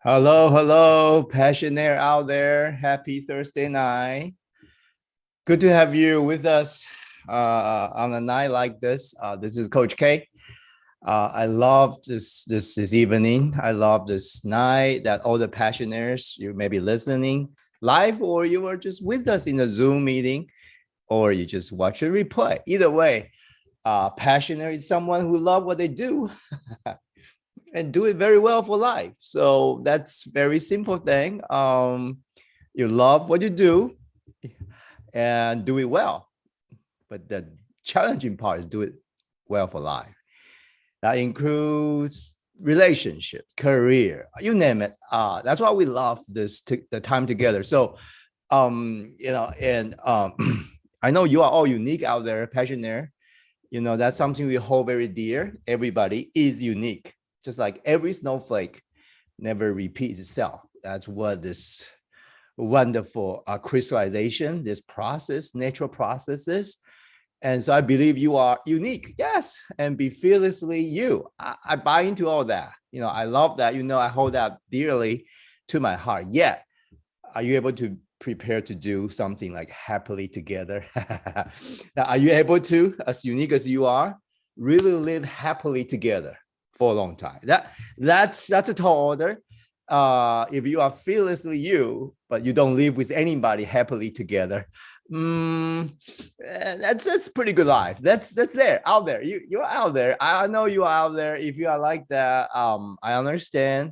Hello, Passionaire out there. Happy Thursday night. Good to have you with us on a night like this. This is Coach K. I love this evening. I love this night that all the Passionaires, you may be listening live or you are just with us in a Zoom meeting or you just watch a replay. Either way, Passionaire is someone who loves what they do. And do it very well for life. So that's very simple thing. You love what you do and do it well. But the challenging part is do it well for life. That includes relationship, career, you name it. That's why we love the time together. So, I know you are all unique out there, Passionaire. That's something we hold very dear. Everybody is unique. Just like every snowflake never repeats itself. That's what this wonderful crystallization, this process, natural processes. And so I believe you are unique. Yes. And be fearlessly you. I buy into all that. I love that. I hold that dearly to my heart. Yet, are you able to prepare to do something like happily together? Now, are you able to, as unique as you are, really live happily together for a long time? That's a tall order. If you are fearlessly you, but you don't live with anybody happily together, that's pretty good life. That's there, out there. You're out there. I know you are out there. If you are like that, I understand.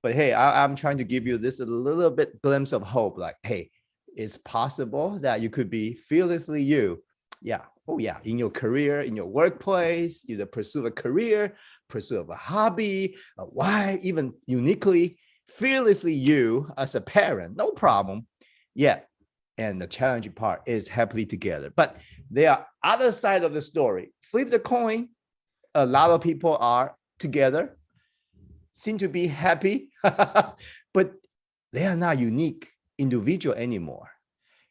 But hey, I'm trying to give you this a little bit glimpse of hope. Like, hey, it's possible that you could be fearlessly you. Yeah. Oh, yeah. In your career, in your workplace, either pursue a career, pursue a hobby, why, even uniquely, fearlessly you as a parent, no problem. Yeah. And the challenging part is happily together. But there are other side of the story. Flip the coin. A lot of people are together, seem to be happy, but they are not unique individual anymore.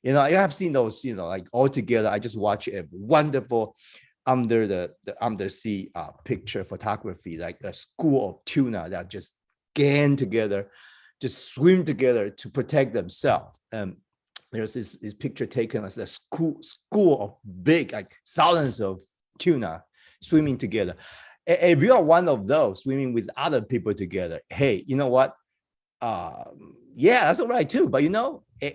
I have seen those, like all together. I just watched a wonderful undersea picture photography, like a school of tuna that just gang together, just swim together to protect themselves. There's this picture taken as a school of big, like thousands of tuna swimming together. If you are one of those swimming with other people together, hey, you know what? Yeah, that's all right too. But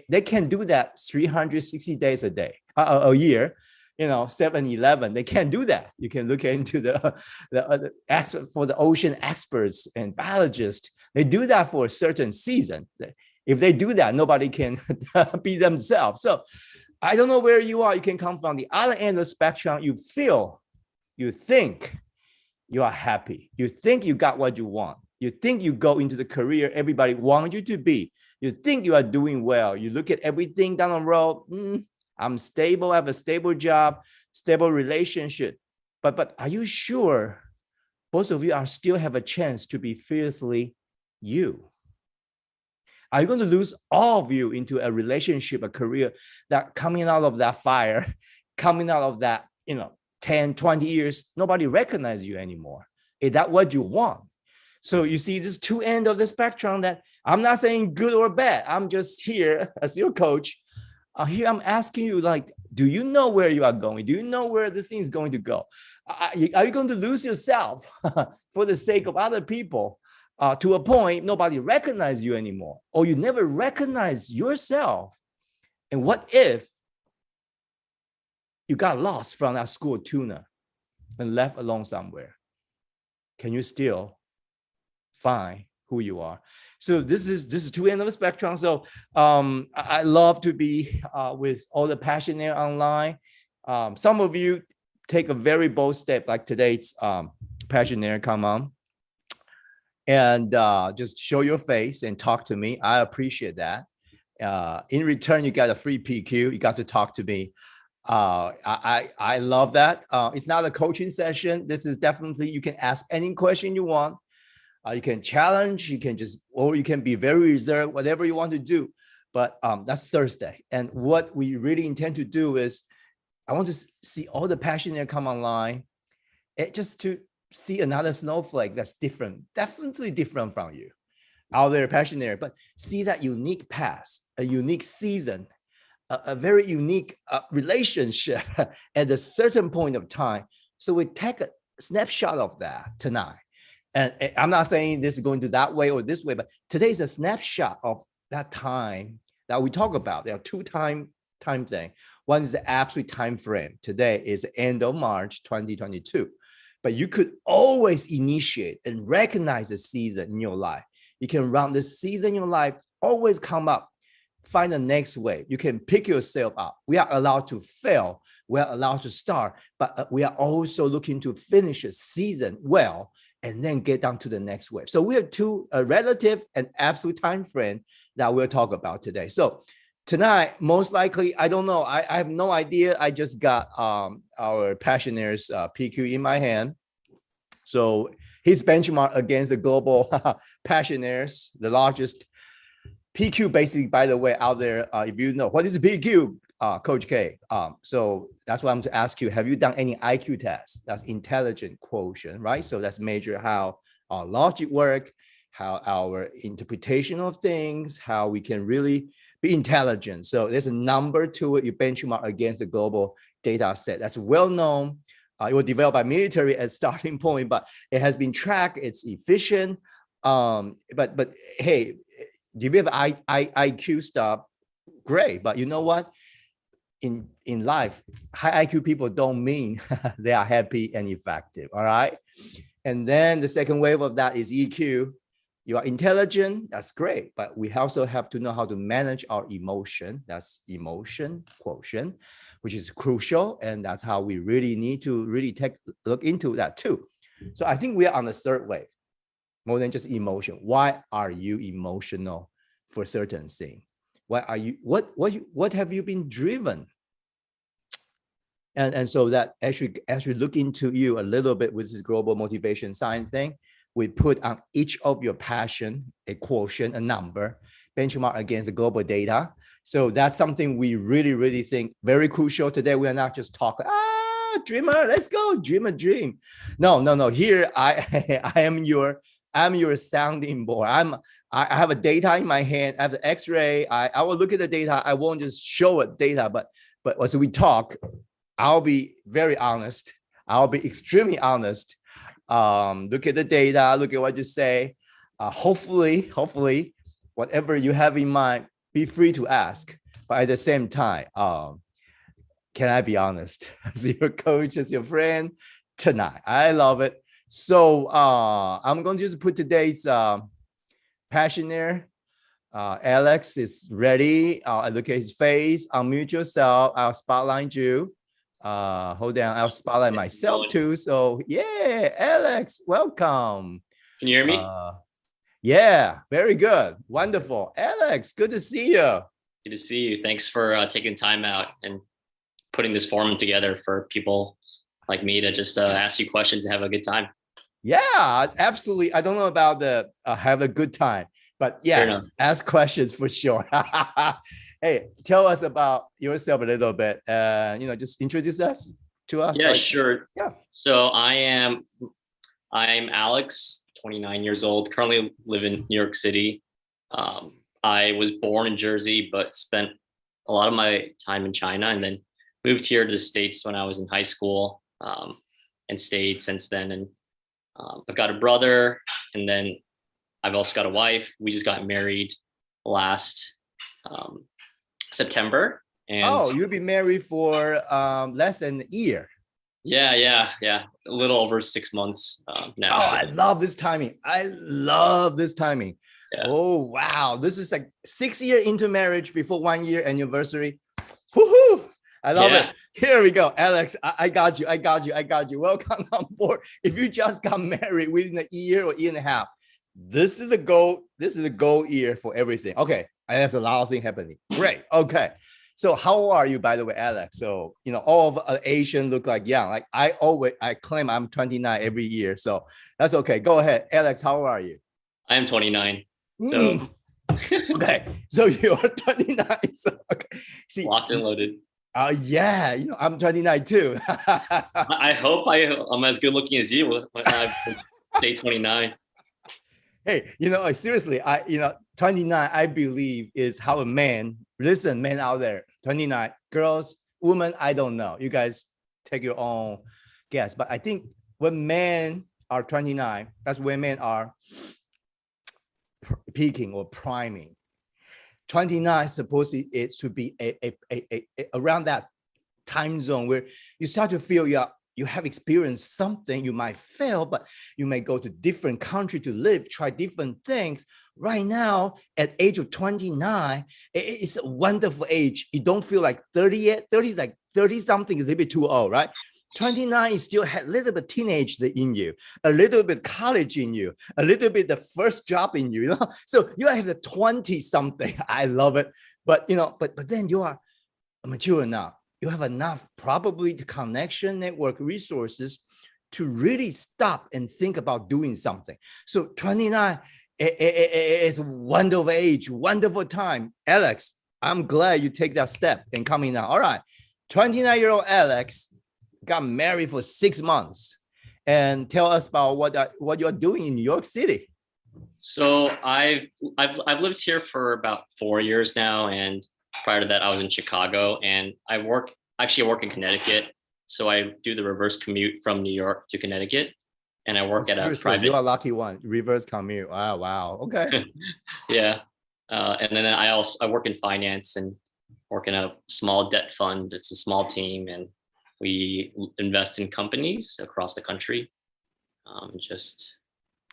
they can do that 360 days a year. 7-11, they can't do that. You can look into the expert for the ocean experts and biologists. They do that for a certain season. If they do that, nobody can be themselves. So I don't know where you are. You can come from the other end of the spectrum. You think you are happy. You think you got what you want. You think you go into the career everybody wants you to be. You think you are doing well. You look at everything down the road. I'm stable. I have a stable job, stable relationship. But are you sure both of you are still have a chance to be fiercely you? Are you going to lose all of you into a relationship, a career that coming out of that fire, coming out of that, 10, 20 years, nobody recognizes you anymore? Is that what you want? So you see this two end of the spectrum that I'm not saying good or bad. I'm just here as your coach. Here I'm asking you, like, do you know where you are going? Do you know where the thing is going to go? Are you going to lose yourself for the sake of other people to a point nobody recognizes you anymore, or you never recognize yourself? And what if you got lost from that school of tuna and left alone somewhere? Can you still find who you are? So this is two ends of the spectrum. So I love to be with all the passionaire online. Some of you take a very bold step, like today's passionaire come on and just show your face and talk to me. I appreciate that. In return, you got a free PQ. You got to talk to me. I love that. It's not a coaching session. This is definitely, you can ask any question you want. You can challenge, you can just, or you can be very reserved, whatever you want to do. But that's Thursday. And what we really intend to do is, I want to see all the passionate come online, just to see another snowflake that's different, definitely different from you, out there passionate, but see that unique path, a unique season, a very unique relationship at a certain point of time. So we take a snapshot of that tonight. And I'm not saying this is going to that way or this way, but today is a snapshot of that time that we talk about. There are two time things. One is the absolute time frame. Today is the end of March 2022. But you could always initiate and recognize the season in your life. You can run the season in your life, always come up, find the next wave. You can pick yourself up. We are allowed to fail. We are allowed to start, but we are also looking to finish a season well and then get down to the next wave. So we have two relative and absolute time frame that we'll talk about today. So tonight, most likely, I don't know. I have no idea. I just got our Passionaire's PQ in my hand. So his benchmark against the global Passionaire's, the largest PQ, basically, by the way, out there. If you know, what is PQ, Coach K? So that's why I'm to ask you, have you done any IQ tests? That's intelligent quotient, right? So that's measure how our logic work, how our interpretation of things, how we can really be intelligent. So there's a number to it. You benchmark against the global data set. That's well known. It was developed by military as starting point, but it has been tracked. It's efficient. But hey, do we have IQ stuff? Great, but you know what? In life, high IQ people don't mean they are happy and effective. All right. And then the second wave of that is EQ. You are intelligent, that's great, but we also have to know how to manage our emotion. That's emotion quotient, which is crucial. And that's how we really need to really look into that too. So I think we are on the third wave, more than just emotion. Why are you emotional for certain thing? Why are you, what have you been driven? And so that as we look into you a little bit with this global motivation science thing, we put on each of your passion, a quotient, a number, benchmark against the global data. So that's something we really, really think very crucial. Today, we are not just talking, dreamer, let's go, dream a dream. No. Here, I'm your sounding board. I have a data in my hand. I have the X-ray. I will look at the data. I won't just show it data, but as we talk, I'll be very honest. I'll be extremely honest. Look at the data. Look at what you say. Hopefully, whatever you have in mind, be free to ask. But at the same time, can I be honest as your coach, as your friend tonight? I love it. So I'm going to just put today's passionaire. Alex is ready. I look at his face. Unmute yourself. I'll spotlight you. Hold on. I'll spotlight myself too. So yeah, Alex, welcome. Can you hear me? Yeah, very good. Wonderful. Alex, good to see you. Good to see you. Thanks for taking time out and putting this forum together for people like me to just ask you questions and have a good time. Yeah, absolutely. I don't know about the have a good time, but yes, ask questions for sure. Hey, tell us about yourself a little bit. Just introduce us to us. Yeah, sure. Yeah. So I'm Alex 29 years old. Currently live in New York City. I was born in Jersey, but spent a lot of my time in China, and then moved here to the States when I was in high school, and stayed since then. And I've got a brother, and then I've also got a wife. We just got married last September. And Oh, you've been married for less than a year. yeah. A little over 6 months now. Oh, I love this timing. I love this timing. Yeah. Oh, wow. This is like 6 years into marriage before 1 year anniversary. Woohoo! I love it. Here we go. Alex, I got you. I got you. Welcome on board. If you just got married within a year or year and a half, this is a goal. This is a goal year for everything. Okay. And there's a lot of things happening. Great. Okay. So how old are you, by the way, Alex? So, all of Asian look like young. Like I claim I'm 29 every year. So that's okay. Go ahead. Alex, how old are you? I am 29. So okay. So you're 29. So, okay. See, locked and loaded. Yeah, I'm 29 too. I hope I'm as good looking as you when I stay 29. Hey, seriously, 29, I believe is how a man, listen, men out there, 29, girls, women, I don't know. You guys take your own guess. But I think when men are 29, that's when men are peaking or priming. 29 supposed it to be a around that time zone where you start to feel you have experienced something. You might fail, but you may go to different country to live, try different things. Right now, at age of 29, it's a wonderful age. You don't feel like 30 yet. 30 is like 30 something is a bit too old, right? 29 is still had a little bit teenage in you, a little bit college in you, a little bit the first job in you, So you have the 20 something. I love it. But but then you are mature enough. You have enough probably the connection, network, resources to really stop and think about doing something. So 29 is a wonderful age, wonderful time. Alex, I'm glad you take that step and coming now. All right, 29-year-old Alex got married for 6 months, and tell us about what you're doing in New York City. So I've lived here for about 4 years now, and prior to that, I was in Chicago, and I work in Connecticut. So I do the reverse commute from New York to Connecticut, and I work at a private. You are lucky one. Reverse commute. Wow. Okay. Yeah, and then I work in finance and work in a small debt fund. It's a small team, and we invest in companies across the country.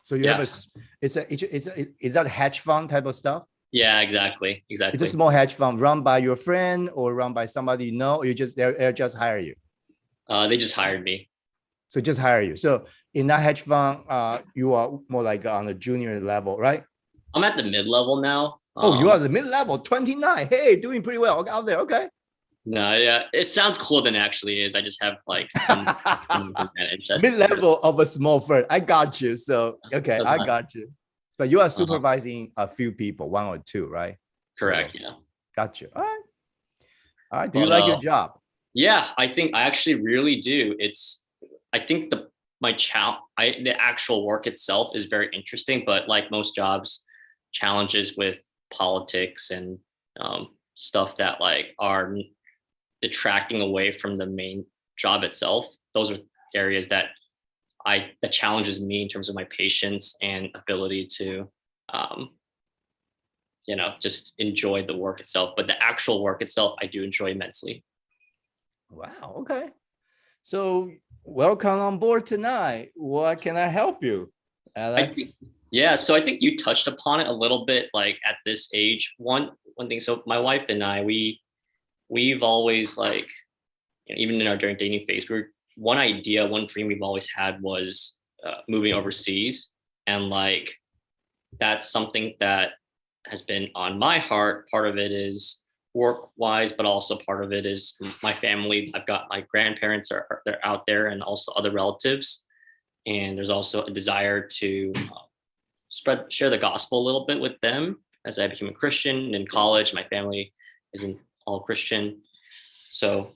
So you have is that a hedge fund type of stuff? Yeah, exactly. It's a small hedge fund run by your friend or run by somebody you know, or they just hire you? They just hired me. So just hire you. So in that hedge fund, you are more like on the junior level, right? I'm at the mid-level now. You are the mid-level, 29. Hey, doing pretty well out there. Okay. No, yeah, it sounds cooler than it actually is. I just have like some advantage. Mid-level of a small firm. I got you. So okay, I got you. But you are supervising a few people, one or two, right? Correct. So, yeah. Got you. All right. Do you like your job? Yeah, I actually really do. I think the actual work itself is very interesting, but like most jobs, challenges with politics and stuff that like are detracting away from the main job itself. Those are areas that challenges me in terms of my patience and ability to just enjoy the work itself. But the actual work itself, I do enjoy immensely. Wow. Okay. So welcome on board tonight. What can I help you, Alex? So I think you touched upon it a little bit, like at this age. One thing. So my wife and I, we've always like, even in our during dating phase, one dream we've always had was moving overseas, and like that's something that has been on my heart. Part of it is work-wise, but also part of it is my family. I've got my grandparents they're out there, and also other relatives, and there's also a desire to share the gospel a little bit with them as I became a Christian. In college, my family isn't all Christian. So,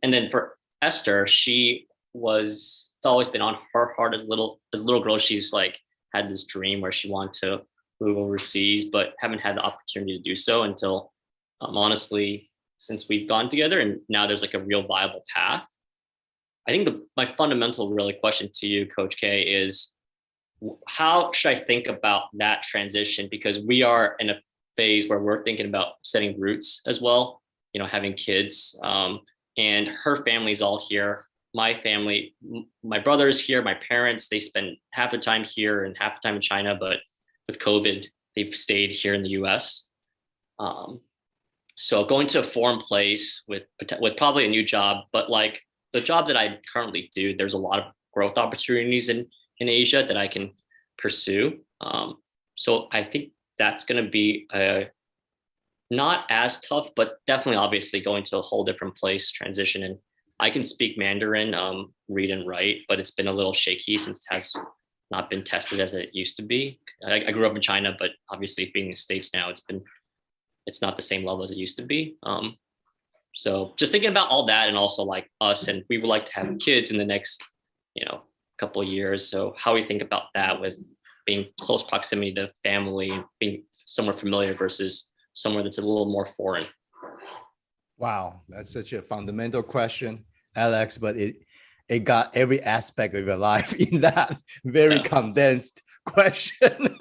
and then for Esther, it's always been on her heart as a little girl. She's like had this dream where she wanted to move overseas, but haven't had the opportunity to do so until honestly, since we've gone together and now there's like a real viable path. I think my fundamental really question to you, Coach K, is how should I think about that transition? Because we are in a phase where we're thinking about setting roots as well, you know, having kids. And her family's all here. My family, my brother's here, my parents, they spend half the time here and half the time in China, but with COVID, they've stayed here in the US. So going to a foreign place with probably a new job, but like the job that I currently do, there's a lot of growth opportunities in Asia that I can pursue. So I think that's going to be not as tough, but definitely obviously going to a whole different place transition. And I can speak Mandarin, read and write, but it's been a little shaky since it has not been tested as it used to be. I grew up in China, but obviously being in the States now, it's not the same level as it used to be. So just thinking about all that, and also like us, and we would like to have kids in the next, you know, couple of years. So how we think about that with being close proximity to family and being somewhere familiar versus somewhere that's a little more foreign. Wow, that's such a fundamental question, Alex, but it got every aspect of your life in that very condensed question.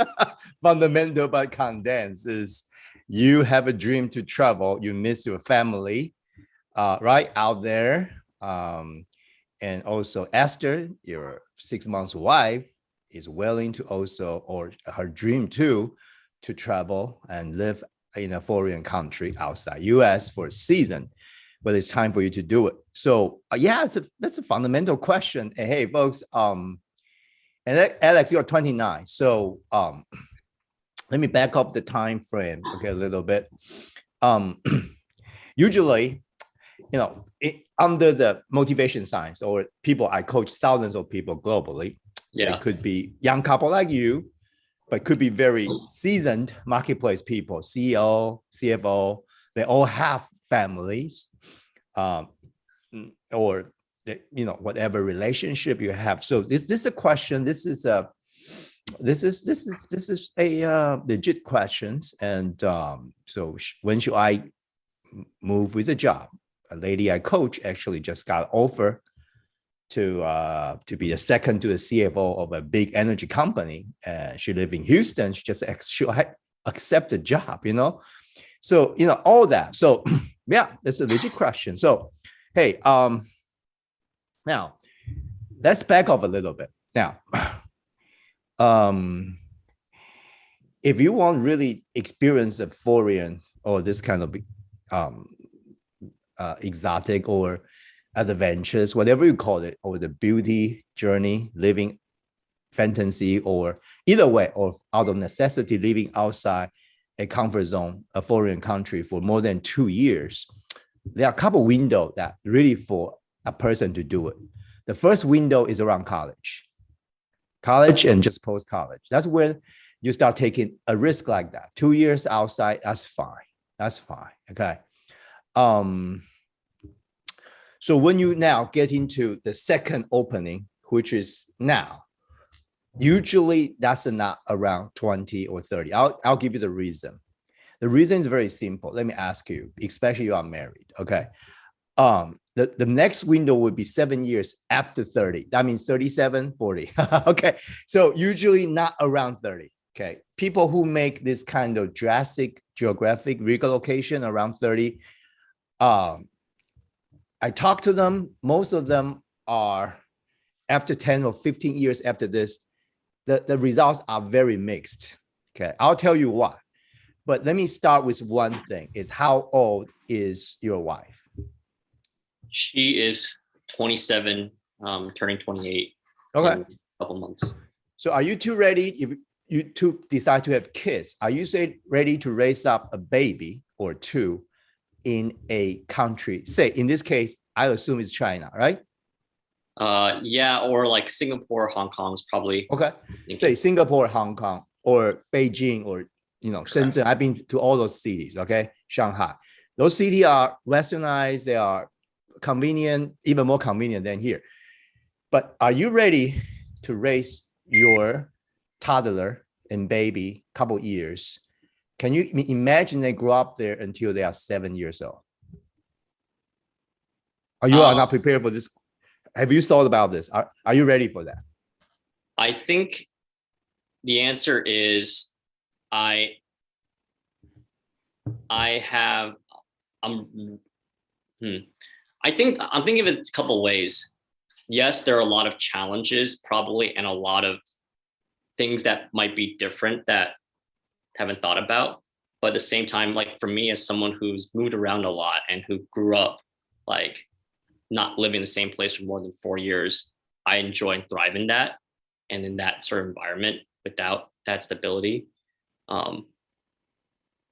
Fundamental but condensed is you have a dream to travel, you miss your family, right out there. And also Esther, your 6 months wife, is willing to also, or her dream too, to travel and live in a foreign country outside US for a season, but it's time for you to do it. So yeah, that's a fundamental question. And hey, folks, and Alex, you're 29. So let me back up the time frame, okay, a little bit. Usually, you know, under the motivation science, or people, I coach thousands of people globally. Yeah, it could be young couple like you, but could be very seasoned marketplace people, CEO, CFO. They all have families, or you know, whatever relationship you have. So this is a question. This is a legit questions. And so when should I move with a job? A lady I coach actually just got offer to be a second to the CFO of a big energy company. She lives in Houston. She just accept the job, you know? So, you know, all that. So yeah, that's a legit question. So, hey, now let's back up a little bit. Now, if you want really experience a foreign or this kind of exotic or adventures, whatever you call it, or the beauty journey, living fantasy, or either way, or out of necessity, living outside a comfort zone, a foreign country for more than 2 years, there are a couple windows that really for a person to do it. The first window is around college and just post-college. That's when you start taking a risk like that. 2 years outside, that's fine, okay? So when you now get into the second opening, which is now, usually that's not around 20 or 30. I'll give you the reason. The reason is very simple. Let me ask you, especially you are married, okay? The next window would be 7 years after 30. That means 37, 40, okay? So usually not around 30, okay? People who make this kind of drastic geographic relocation around 30, I talk to them, most of them are after 10 or 15 years after this, the results are very mixed. Okay, I'll tell you why. But let me start with one thing, is how old is your wife? She is 27, turning 28 okay. in a couple months. So are you two ready, if you two decide to have kids, are you ready to raise up a baby or two in a country, say in this case, I assume it's China, right? Yeah, or like Singapore, Hong Kong is probably. Okay, say Singapore, Hong Kong, or Beijing, or you know, Shenzhen. I've been to all those cities, okay? Shanghai. Those cities are westernized, they are convenient, even more convenient than here. But are you ready to raise your toddler and baby, couple years. Can you imagine they grow up there until they are 7 years old? Or you are not prepared for this? Have you thought about this? Are you ready for that? I think the answer is I have I think I'm thinking of it a couple ways. Yes, there are a lot of challenges probably, and a lot of things that might be different that I haven't thought about. But at the same time, like for me, as someone who's moved around a lot and who grew up like not living in the same place for more than 4 years, I enjoy and thrive in that and in that sort of environment without that stability.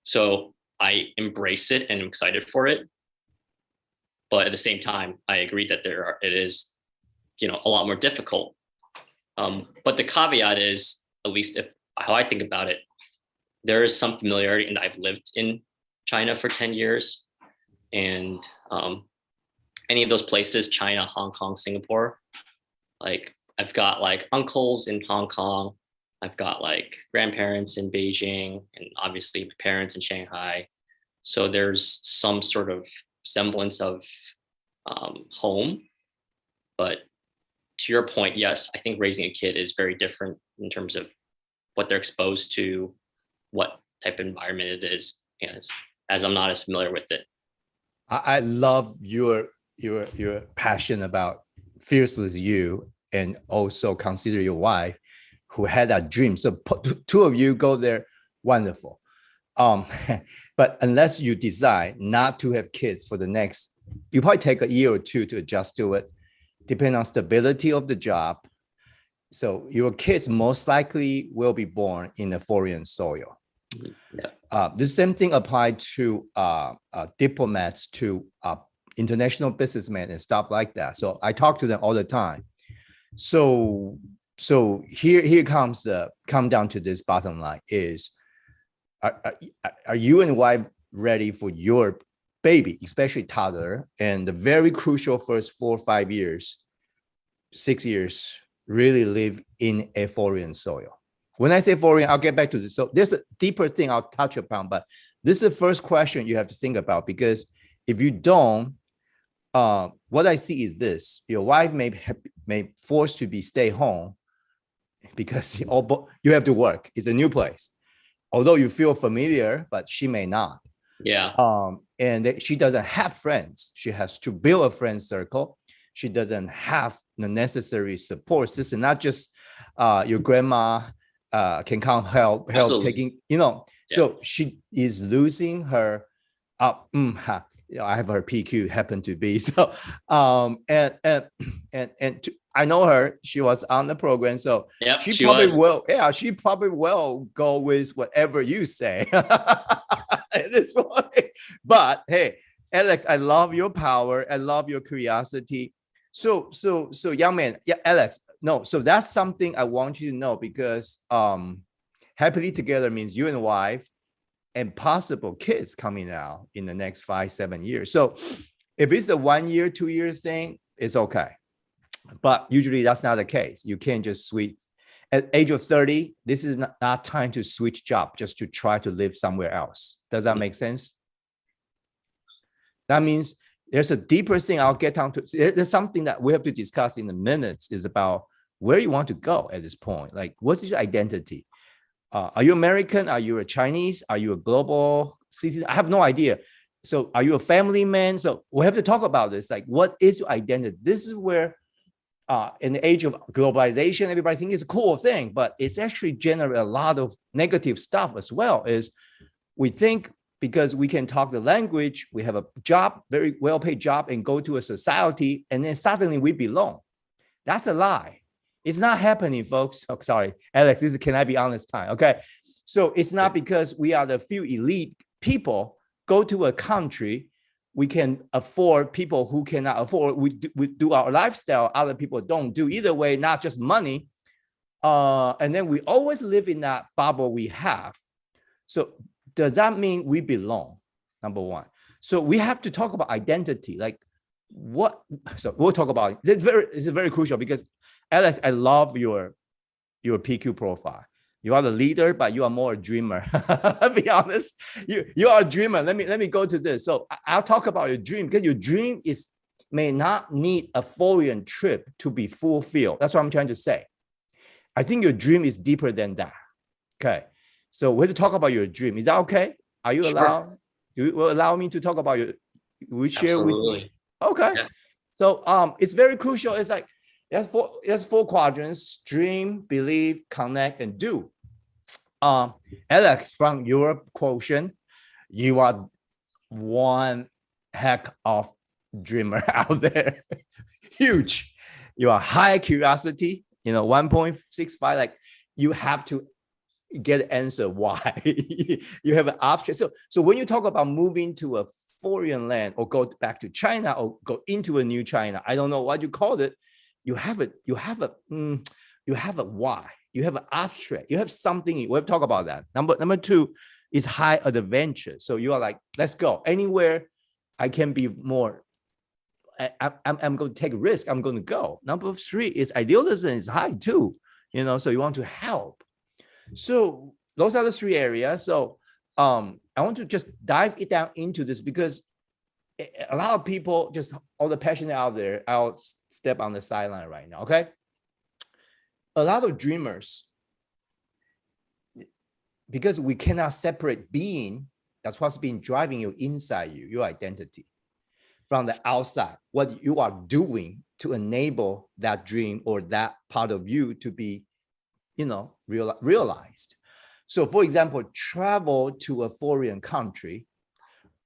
So I embrace it and I'm excited for it. But at the same time, I agree that it is, a lot more difficult. But the caveat is, at least how I think about it, there is some familiarity, and I've lived in China for 10 years. And any of those places, China, Hong Kong, Singapore, like I've got like uncles in Hong Kong. I've got like grandparents in Beijing and obviously parents in Shanghai. So there's some sort of semblance of home. But to your point, yes, I think raising a kid is very different in terms of what they're exposed to, what type of environment it is, as I'm not as familiar with it. I love your passion about fiercely you, and also consider your wife who had that dream. So two of you go there, wonderful. But unless you decide not to have kids for the next, you probably take a year or two to adjust to it, depending on stability of the job. So your kids most likely will be born in a foreign soil. Yeah. The same thing applied to diplomats, to international businessmen and stuff like that. So I talk to them all the time. So here comes come down to this bottom line is, are you and wife ready for your baby, especially toddler, and the very crucial first 4 or 5 years, 6 years, really live in a foreign soil? When I say foreign, I'll get back to this. So there's a deeper thing I'll touch upon, but this is the first question you have to think about, because if you don't, what I see is this: your wife may forced to be stay home because you have to work. It's a new place. Although you feel familiar, but she may not. Yeah. And she doesn't have friends. She has to build a friend circle. She doesn't have the necessary support system. Not just your grandma can come help Absolutely. taking, So she is losing her. I have her PQ happen to be so. I know her. She was on the program, so yep, she probably will. Yeah, she probably will go with whatever you say at this point. But hey, Alex, I love your power. I love your curiosity. So young man, yeah, Alex. No, so that's something I want you to know, because happily together means you and wife and possible kids coming out in the next 5-7 years. So if it's a 1 year, 2 year thing, it's okay. But usually that's not the case. You can't just switch. At age of 30, this is not time to switch job just to try to live somewhere else. Does that make sense? That means there's a deeper thing I'll get down to. There's something that we have to discuss in a minute, is about where you want to go at this point. Like, what's your identity? Are you American? Are you a Chinese? Are you a global citizen? I have no idea. So are you a family man? So we have to talk about this. Like, what is your identity? This is where in the age of globalization, everybody thinks it's a cool thing, but it's actually generate a lot of negative stuff as well. Is we think because we can talk the language, we have a job, very well-paid job, and go to a society, and then suddenly we belong. That's a lie. It's not happening, folks. Oh, sorry, Alex, this is can I be honest time, okay? So it's not because we are the few elite people go to a country, we can afford people who cannot afford, we do our lifestyle, other people don't do. Either way, not just money. And then we always live in that bubble we have. So does that mean we belong? Number one. So we have to talk about identity. Like what, so we'll talk about it. It's very crucial, because Alex, I love your PQ profile. You are the leader, but you are more a dreamer. Be honest, you are a dreamer. Let me go to this. So I'll talk about your dream, because your dream may not need a foreign trip to be fulfilled. That's what I'm trying to say. I think your dream is deeper than that. Okay. So we're to talk about your dream. Is that okay? Are you allowed? You will allow me to talk about your, we share with me? Okay. Yeah. So it's very crucial. It's like there's four quadrants: dream, believe, connect, and do. Alex from Europe quotient, you are one heck of dreamer out there. Huge. You are high curiosity, 1.65. Like, you have to get an answer why. You have an option. So when you talk about moving to a foreign land, or go back to China, or go into a new China, I don't know what you call it, you have a why. You have an abstract. You have something. We'll talk about that. Number two is high adventure. So you are like, let's go anywhere. I can be more. I'm going to take a risk. I'm going to go. Number three is idealism is high too. So you want to help. So those are the three areas. So I want to just dive it down into this, because a lot of people, just all the passionate out there, I'll step on the sideline right now. Okay. A lot of dreamers, because we cannot separate being, that's what's been driving you inside you, your identity, from the outside, what you are doing to enable that dream or that part of you to be, realized. So for example, travel to a foreign country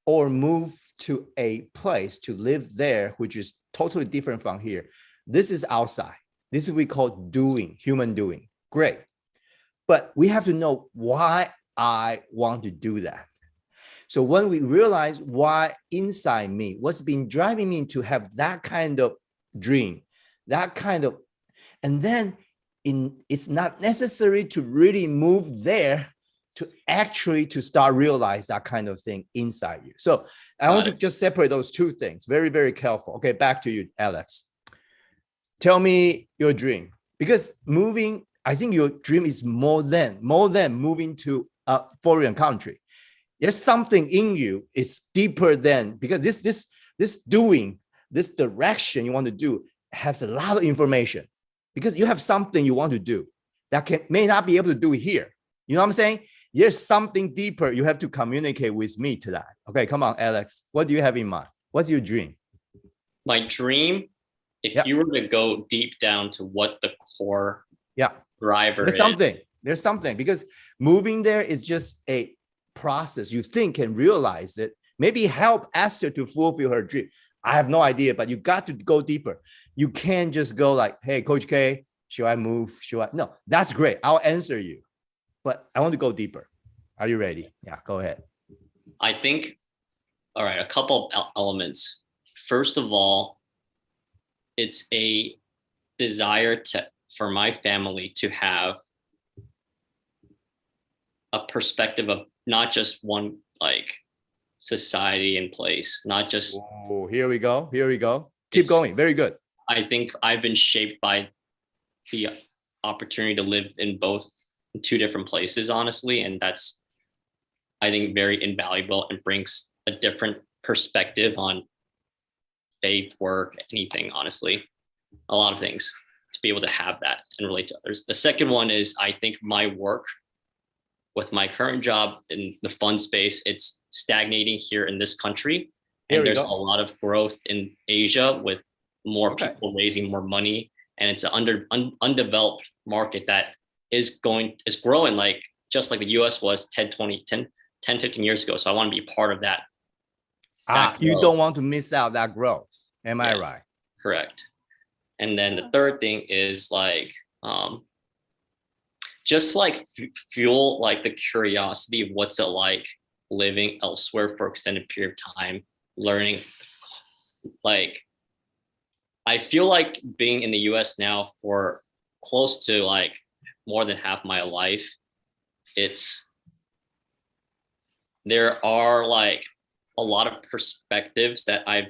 or move to a place to live there, which is totally different from here. This is outside. This is what we call doing, human doing. Great. But we have to know why I want to do that. So when we realize why inside me, what's been driving me to have that kind of dream, and then it's not necessary to really move there to actually to start realize that kind of thing inside you. So I want to just separate those two things. Very, very careful. Okay, back to you, Alex. Tell me your dream, because moving, I think your dream is more than moving to a foreign country. There's something in you. It's deeper than, because this doing, this direction you want to do has a lot of information, because you have something you want to do that may not be able to do here. You know what I'm saying? There's something deeper. You have to communicate with me to that. Okay, come on, Alex. What do you have in mind? What's your dream? My dream, if you were to go deep down to what the core driver is. There's something, because moving there is just a process. You think and realize it. Maybe help Esther to fulfill her dream. I have no idea, but you got to go deeper. You can't just go like, hey, Coach K, should I move? No, that's great. I'll answer you. But I want to go deeper. Are you ready? Yeah, go ahead. I think, all right, a couple of elements. First of all, it's a desire for my family to have a perspective of not just one like society in place, not just. Oh, here we go. Keep going. Very good. I think I've been shaped by the opportunity to live in two different places, honestly. And that's, I think, very invaluable and brings a different perspective on faith, work, anything, honestly, a lot of things, to be able to have that and relate to others. The second one is, I think my work with my current job in the fund space, it's stagnating here in this country. And there's a lot of growth in Asia with more people raising more money. And it's an undeveloped market that is growing like just like the US was 10, 15 years ago. So I want to be part of that. You don't want to miss out that growth. Am I right? Correct. And then the third thing is like, just like fuel, like the curiosity of what's it like living elsewhere for extended period of time, learning. Like, I feel like being in the US now for close to like more than half my life, there are like a lot of perspectives that I've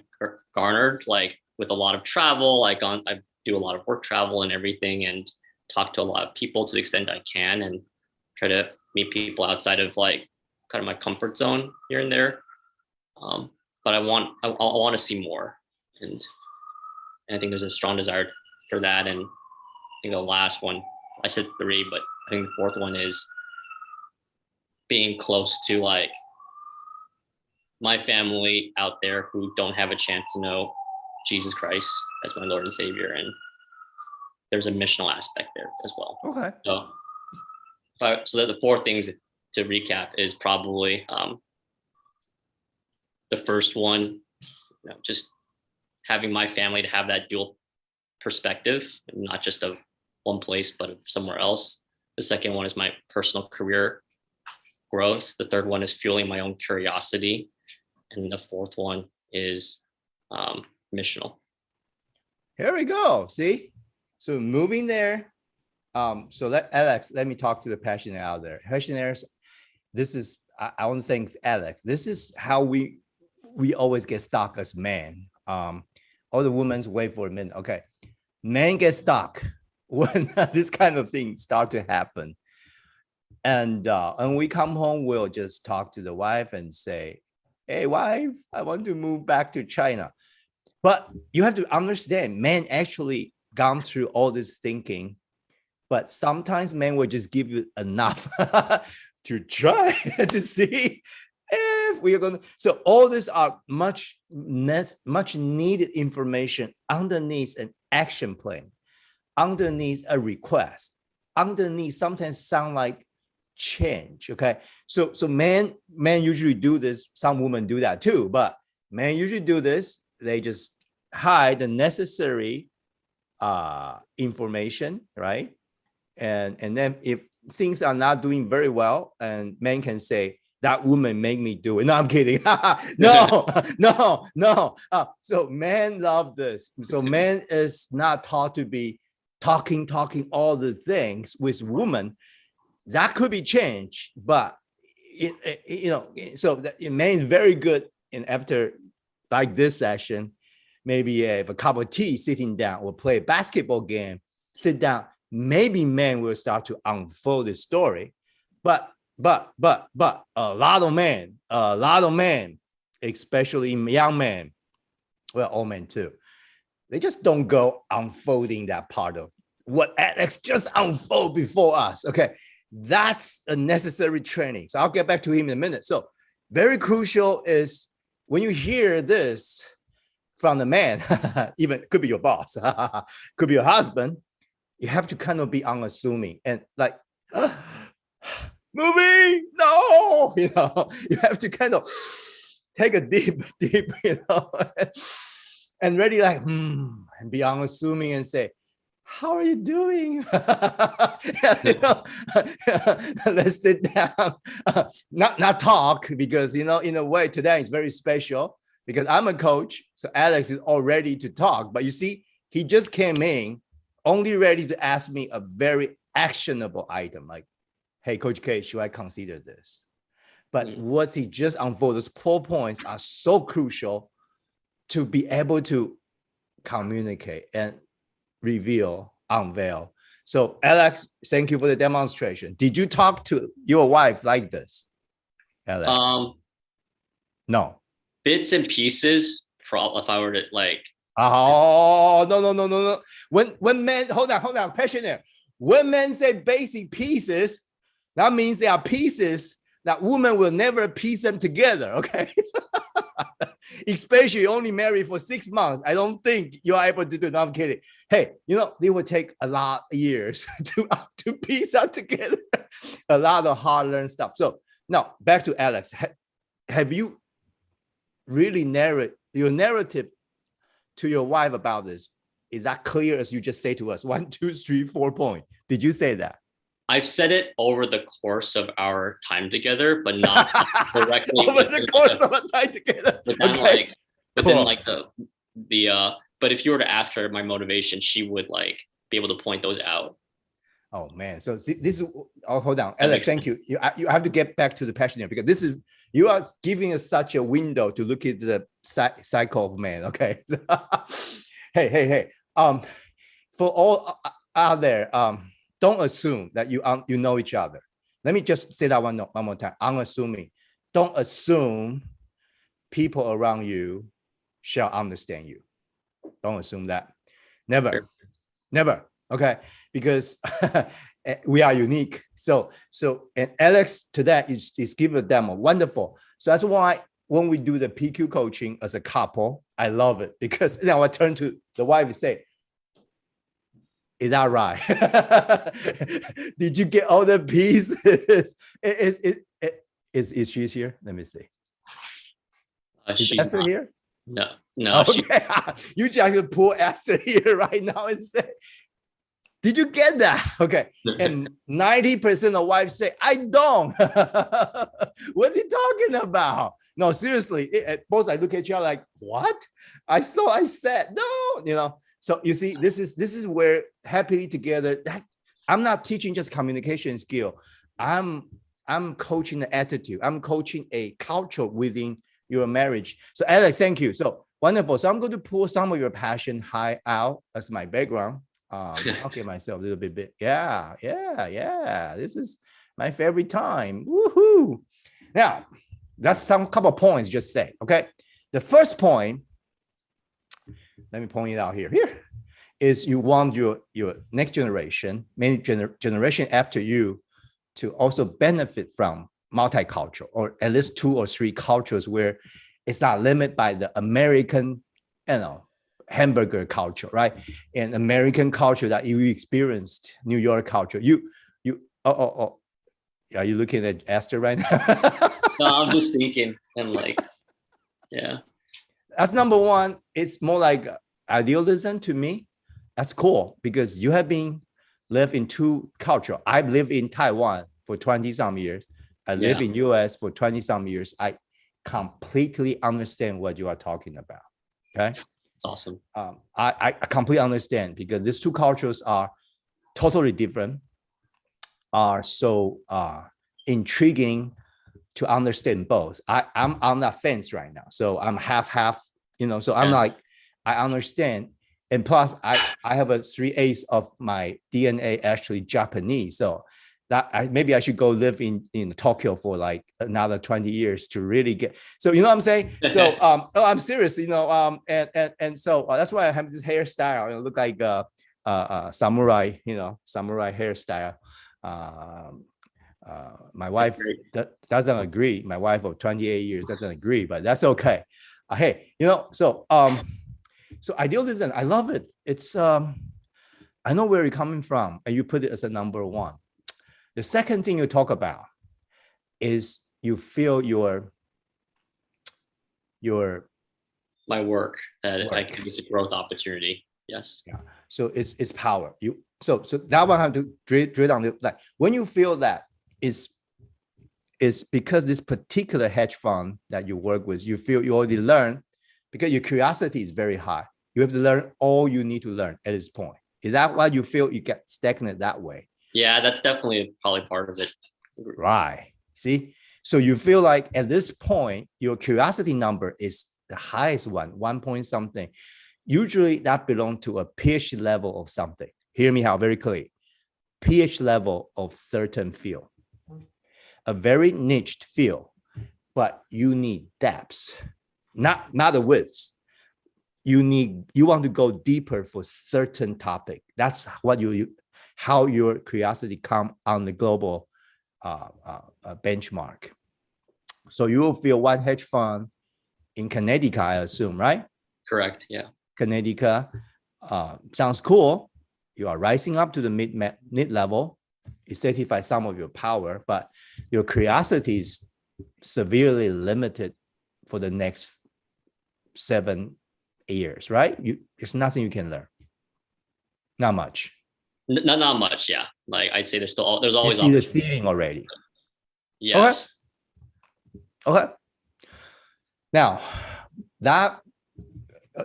garnered, like with a lot of travel, I do a lot of work travel and everything, and talk to a lot of people to the extent I can. And try to meet people outside of like kind of my comfort zone here and there. But I want to see more, and I think there's a strong desire for that. And I think the last one, I said 3, but I think the 4th one is being close to like my family out there who don't have a chance to know Jesus Christ as my Lord and Savior, and there's a missional aspect there as well. Okay. So, so that the 4 things to recap is probably the first one, just having my family to have that dual perspective, not just of one place, but of somewhere else. The second one is my personal career growth. The third one is fueling my own curiosity. And the 4th one is missional. Here we go. See, so moving there. So Alex, let me talk to the passionate out there. Passionaires, this is, I want to thank Alex. This is how we always get stuck as men. All the women wait for a minute. Okay, men get stuck when this kind of thing start to happen. And we come home, we'll just talk to the wife and say, hey, wife, I want to move back to China. But you have to understand, men actually gone through all this thinking, but sometimes men will just give you enough to try to see if we are going to. So all these are much needed information underneath an action plan, underneath a request, underneath sometimes sound like change. Okay, so men usually do this. Some women do that too, but men usually do this. They just hide the necessary information, right? And then if things are not doing very well, and men can say, that woman made me do it. No, I'm kidding. No. So men love this. So men is not taught to be talking all the things with women. That could be changed, but so that man is very good. And after like this session, maybe have a cup of tea, sitting down, or play a basketball game, sit down. Maybe men will start to unfold the story, but a lot of men, especially young men, well, all men too, they just don't go unfolding that part of what Alex just unfold before us. Okay, that's a necessary training. So I'll get back to him in a minute. So very crucial is when you hear this from the man, even could be your boss, could be your husband, you have to kind of be unassuming and like, movie, no, you have to kind of take a deep, and ready like, and be unassuming and say, how are you doing? Let's sit down, not talk, because, in a way today is very special because I'm a coach. So Alex is all ready to talk, but you see, he just came in only ready to ask me a very actionable item like, hey, Coach K, should I consider this? But what he just unfolded, those 4 points are so crucial to be able to communicate and reveal, unveil. So Alex, thank you for the demonstration. Did you talk to your wife like this, Alex? No. Bits and pieces, if I were to like. Oh, no. When men, hold on, passionate. When men say basic pieces, that means they are pieces that women will never piece them together, okay? Especially only married for 6 months. I don't think you're able to do it. No, I'm kidding. Hey, they will take a lot of years to piece out together a lot of hard-learned stuff. So now back to Alex. Have you really narrate your narrative to your wife about this? Is that clear as you just say to us? 1, 2, 3, 4 points. Did you say that? I've said it over the course of our time together, but not directly over the course of our time together. But then but if you were to ask her my motivation, she would like be able to point those out. Oh man, so this is. Oh, hold on, Alex. Thank you. You have to get back to the passionate because this is you are giving us such a window to look at the cycle of man. Okay. Hey. For all out there, don't assume that you know each other. Let me just say that one more time. Unassuming. Don't assume people around you shall understand you. Don't assume that. Never. Sure. Never. Okay. Because we are unique. So and Alex to that is give a demo. Wonderful. So that's why when we do the PQ coaching as a couple, I love it, because now I turn to the wife and say, is that right? Did you get all the pieces? Is she here? Let me see. Is She's Esther not. here? No. Okay. You just pull Esther here right now and say, did you get that? Okay. And 90% of wives say, I don't. What's he talking about? No, seriously. Both I look at you like, what? I said, no, So you see, this is where happily together, that I'm not teaching just communication skill. I'm coaching the attitude. I'm coaching a culture within your marriage. So Alex, thank you. So wonderful. So I'm going to pull some of your passion high out as my background. I'll get myself a little bit. Yeah. This is my favorite time. Woohoo! Now, that's some couple of points just say. Okay. The first point, let me point it out here. Here is you want your next generation, many generation after you, to also benefit from multicultural, or at least 2 or 3 cultures where it's not limited by the American, hamburger culture, right? And American culture that you experienced, New York culture. Are you looking at Esther right now? No, I'm just thinking and yeah. That's number one. It's more like idealism to me. That's cool because you have been lived in 2 cultures. I've lived in Taiwan for 20 some years. I live in US for 20 some years. I completely understand what you are talking about. Okay. It's awesome. I completely understand because these 2 cultures are totally different, are so intriguing to understand both. I'm on that fence right now. So I'm half, so I'm like, I understand. And plus I have a 3/8 of my DNA actually Japanese. So that maybe I should go live in Tokyo for like another 20 years to really get, so you know what I'm saying? So I'm serious, and so that's why I have this hairstyle. It look like samurai, samurai hairstyle. My wife doesn't agree. My wife of 28 years doesn't agree, but that's okay. Hey, so idealism, I love it. It's I know where you're coming from, and you put it as a number 1. The second thing you talk about is you feel your my work that I think it's a growth opportunity. Yes. Yeah. So it's power. So that one I have to drill down. Like when you feel that is because this particular hedge fund that you work with, you feel you already learn because your curiosity is very high. You have to learn all you need to learn at this point. Is that why you feel you get stagnant that way? Yeah, that's definitely probably part of it. Right. See, so you feel like at this point, your curiosity number is the highest one point something. Usually that belongs to a PhD level of something. Hear me out very clearly. PhD level of certain field, a very niched field, but you need depths, not the width. You want to go deeper for certain topic. That's what how your curiosity come on the global benchmark. So you will feel one hedge fund in Connecticut, I assume, right? Correct. Yeah. Connecticut sounds cool. You are rising up to the mid level. You satisfy some of your power, but your curiosity is severely limited for the next 7 years, right? There's nothing you can learn. Not much. Not much, yeah. Like I'd say there's always you see the ceiling already. Yes. Okay. Now that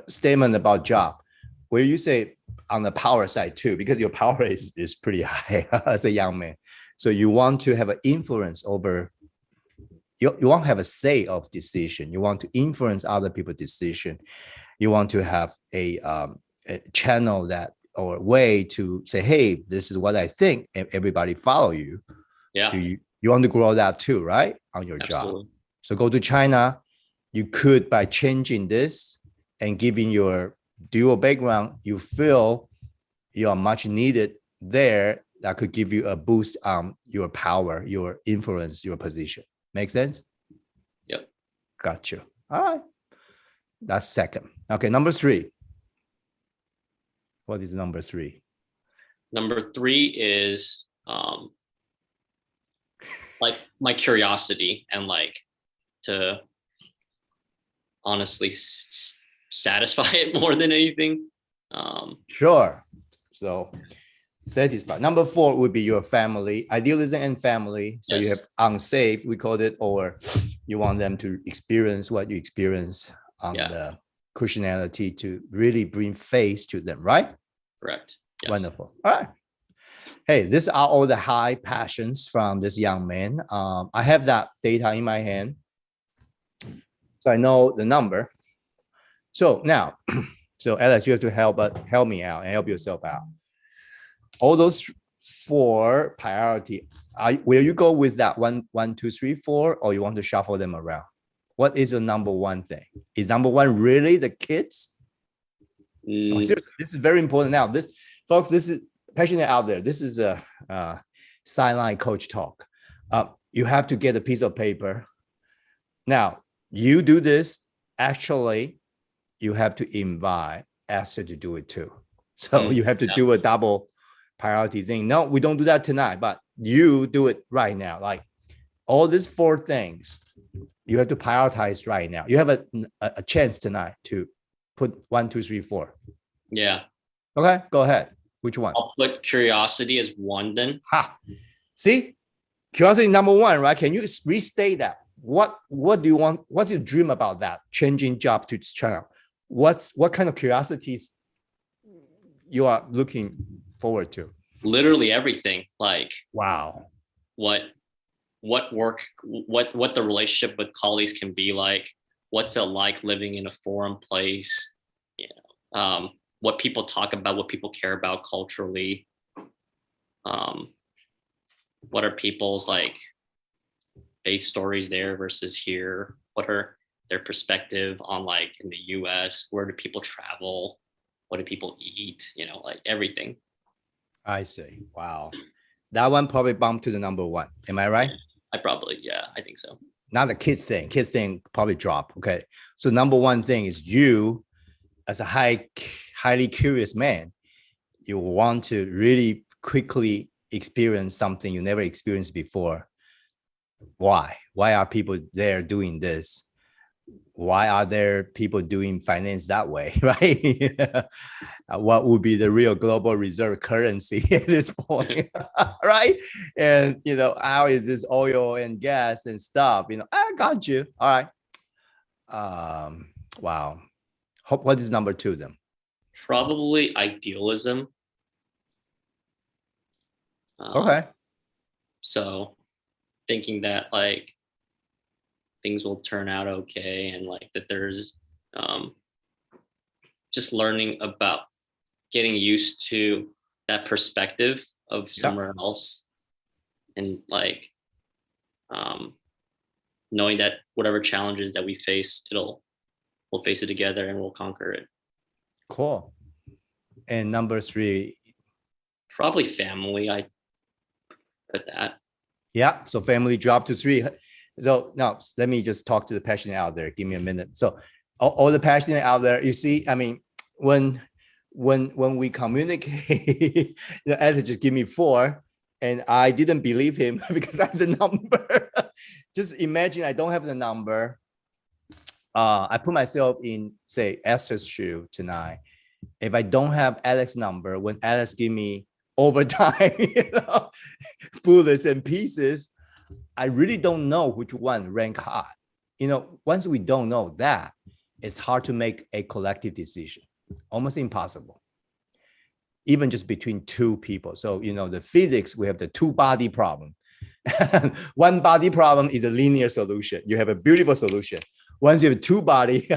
statement about job, where you say on the power side too, because your power is pretty high as a young man, so you want to have an influence over. You want to have a say of decision. You want to influence other people's decision. You want to have a channel that or way to say, hey, this is what I think, and everybody follow you. Yeah. You want to grow that too, right? On your job. Absolutely. So go to China. You could, by changing this and giving your dual background, you feel you are much needed there. That could give you a boost on your power, your influence, your position. Make sense? Yep. Got you. All right. That's second. Okay, number 3. What is number 3? Number 3 is like my curiosity and like to honestly satisfy it more than anything. Sure. So satisfy. Number 4 would be your family, idealism and family. So you Yes. have unsafe, we called it, or you want them to experience what you experience on the Christianity to really bring faith to them, right? Correct. Yes. Wonderful. All right. Hey, these are all the high passions from this young man. I have that data in my hand, so I know the number. So now, so Alex, you have to help me out and help yourself out. All those 4 priority, will you go with that 1, 2, 3, 4, or you want to shuffle them around? What is the number 1 thing? Is number 1 really the kids? No, seriously, this is very important. Now, this, folks, this is passionate out there. This is a sideline coach talk. You have to get a piece of paper. Now, you do this. Actually, you have to invite Esther to do it too. So you have to do a double priority thing. No, we don't do that tonight, but you do it right now. Like all these 4 things, you have to prioritize right now. You have a chance tonight to put 1, 2, 3, 4. Yeah. Okay, go ahead. Which one? I'll put curiosity as 1 then. Ha. See, curiosity number 1, right? Can you restate that? What do you want? What's your dream about that? Changing job to China. What kind of curiosities you are looking forward to? Literally everything. Like wow. What work, what the relationship with colleagues can be like. What's it like living in a foreign place? You know, what people talk about, what people care about culturally. What are people's like faith stories there versus here? What are their perspective on like in the US? Where do people travel? What do people eat? You know, like everything. I see. Wow. That one probably bumped to the number 1. Am I right? I think so. Not the kids thing. Kids thing probably drop. Okay. So number 1 thing is you, as a highly curious man, you want to really quickly experience something you never experienced before. Why? Why are people there doing this? Why are there people doing finance that way, right? What would be the real global reserve currency at this point, right? And, you know, how is this oil and gas and stuff? You know, I got you. All right. Wow. What is number 2 then? Probably idealism. Okay. So thinking that like things will turn out okay, and like that there's just learning about getting used to that perspective of somewhere else, and like knowing that whatever challenges that we face, we'll face it together and we'll conquer it. Cool. And number 3? Probably family. I put that. Yeah. So family dropped to 3. So now let me just talk to the passionate out there. Give me a minute. So all the passionate out there, you see, I mean, when we communicate, Ed just give me 4, and I didn't believe him because I have the number. Just imagine I don't have the number. I put myself in, say, Esther's shoe tonight. If I don't have Alex's number, when Alex give me overtime, bullets and pieces, I really don't know which one rank high. You know, once we don't know that, it's hard to make a collective decision. Almost impossible. Even just between 2 people. So, you know, the physics, we have the 2-body problem. 1 body problem is a linear solution. You have a beautiful solution. Once you have 2 body,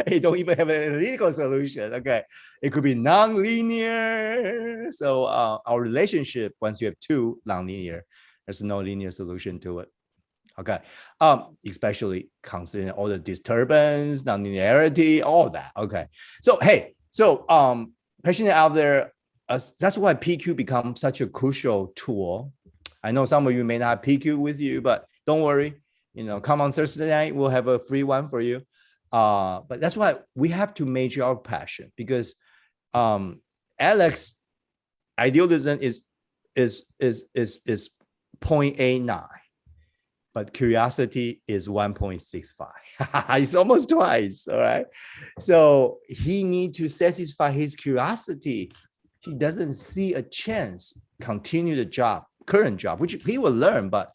you don't even have an analytical solution. Okay, it could be non-linear. So our relationship, once you have 2 non-linear, There's no linear solution to it. Okay. Especially considering all the disturbance, nonlinearity, all that. Okay. So hey, patient out there, that's why PQ becomes such a crucial tool. I know some of you may not have PQ with you, but don't worry. Come on Thursday night, we'll have a free one for you. But that's why we have to measure our passion, because Alex idealism is 0.89, but curiosity is 1.65. It's almost twice. All right. So he needs to satisfy his curiosity. He doesn't see a chance continue the current job, which he will learn, but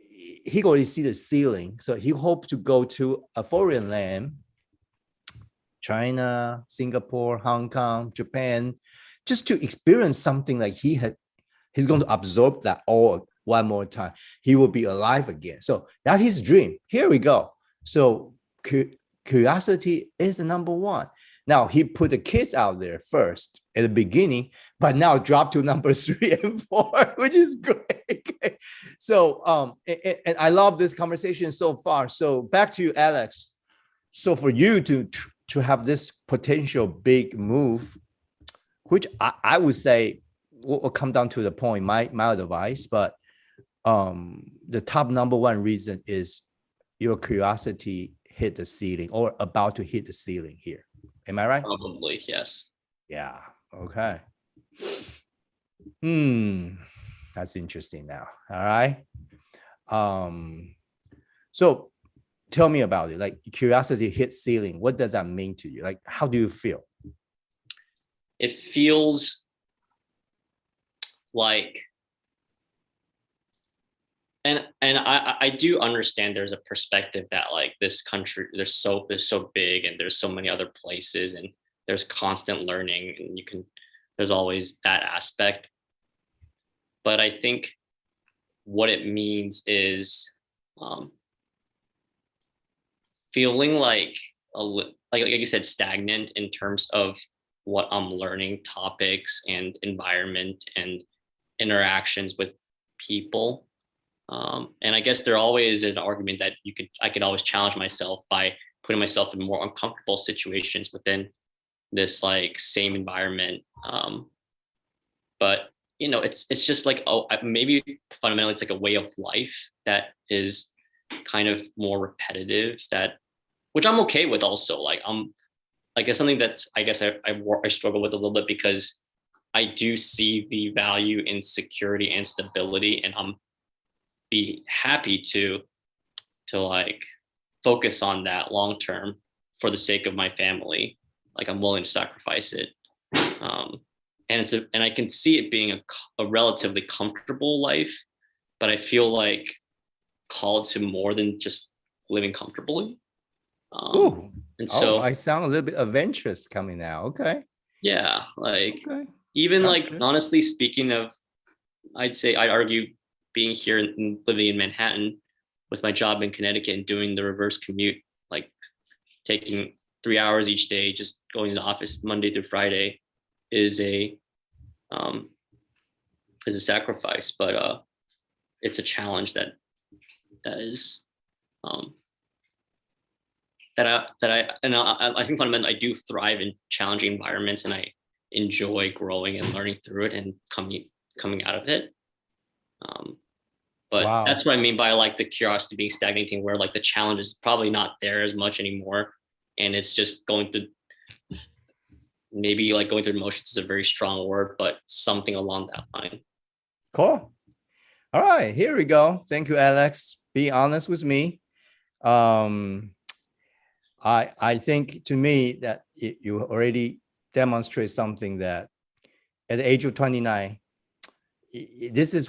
he already see the ceiling. So he hopes to go to a foreign land, China, Singapore, Hong Kong, Japan, just to experience something like he's going to absorb that all one more time. He will be alive again. So that's his dream. Here we go. So curiosity is the number one. Now he put the kids out there first at the beginning, but now dropped to number 3 and 4, which is great. So and I love this conversation so far. So back to you, Alex. So for you to have this potential big move, which I would say will come down to the point, my advice, but the top number one reason is your curiosity hit the ceiling or about to hit the ceiling here. Am I right? Probably, yes. Yeah. Okay. That's interesting now. All right. So tell me about it. Like curiosity hit ceiling. What does that mean to you? Like, how do you feel? It feels like, and I do understand there's a perspective that like this country, there's so big and there's so many other places and there's constant learning and there's always that aspect. But I think what it means is feeling like you said, stagnant in terms of what I'm learning, topics and environment and interactions with people. And I guess there always is an argument that I could always challenge myself by putting myself in more uncomfortable situations within this like same environment. But it's just like, maybe fundamentally it's like a way of life that is kind of more repetitive, which I'm okay with also. Like it's something that's, I guess I struggle with a little bit because I do see the value in security and stability, and I'm be happy to like focus on that long term for the sake of my family. Like I'm willing to sacrifice it. And I can see it being a relatively comfortable life, but I feel like called to more than just living comfortably. And so I sound a little bit adventurous coming now. Okay. Yeah. Like even like, honestly speaking of, I'd argue being here and living in Manhattan with my job in Connecticut and doing the reverse commute, like taking 3 hours each day, just going to the office Monday through Friday is a sacrifice, but it's a challenge that is I think fundamentally I do thrive in challenging environments and I enjoy growing and learning through it and coming out of it. But that's what I mean by like the curiosity being stagnating, where like the challenge is probably not there as much anymore. And it's just maybe like going through the motions is a very strong word, but something along that line. Cool. All right, here we go. Thank you, Alex. Be honest with me. I think to me that you already demonstrate something that at the age of 29, this is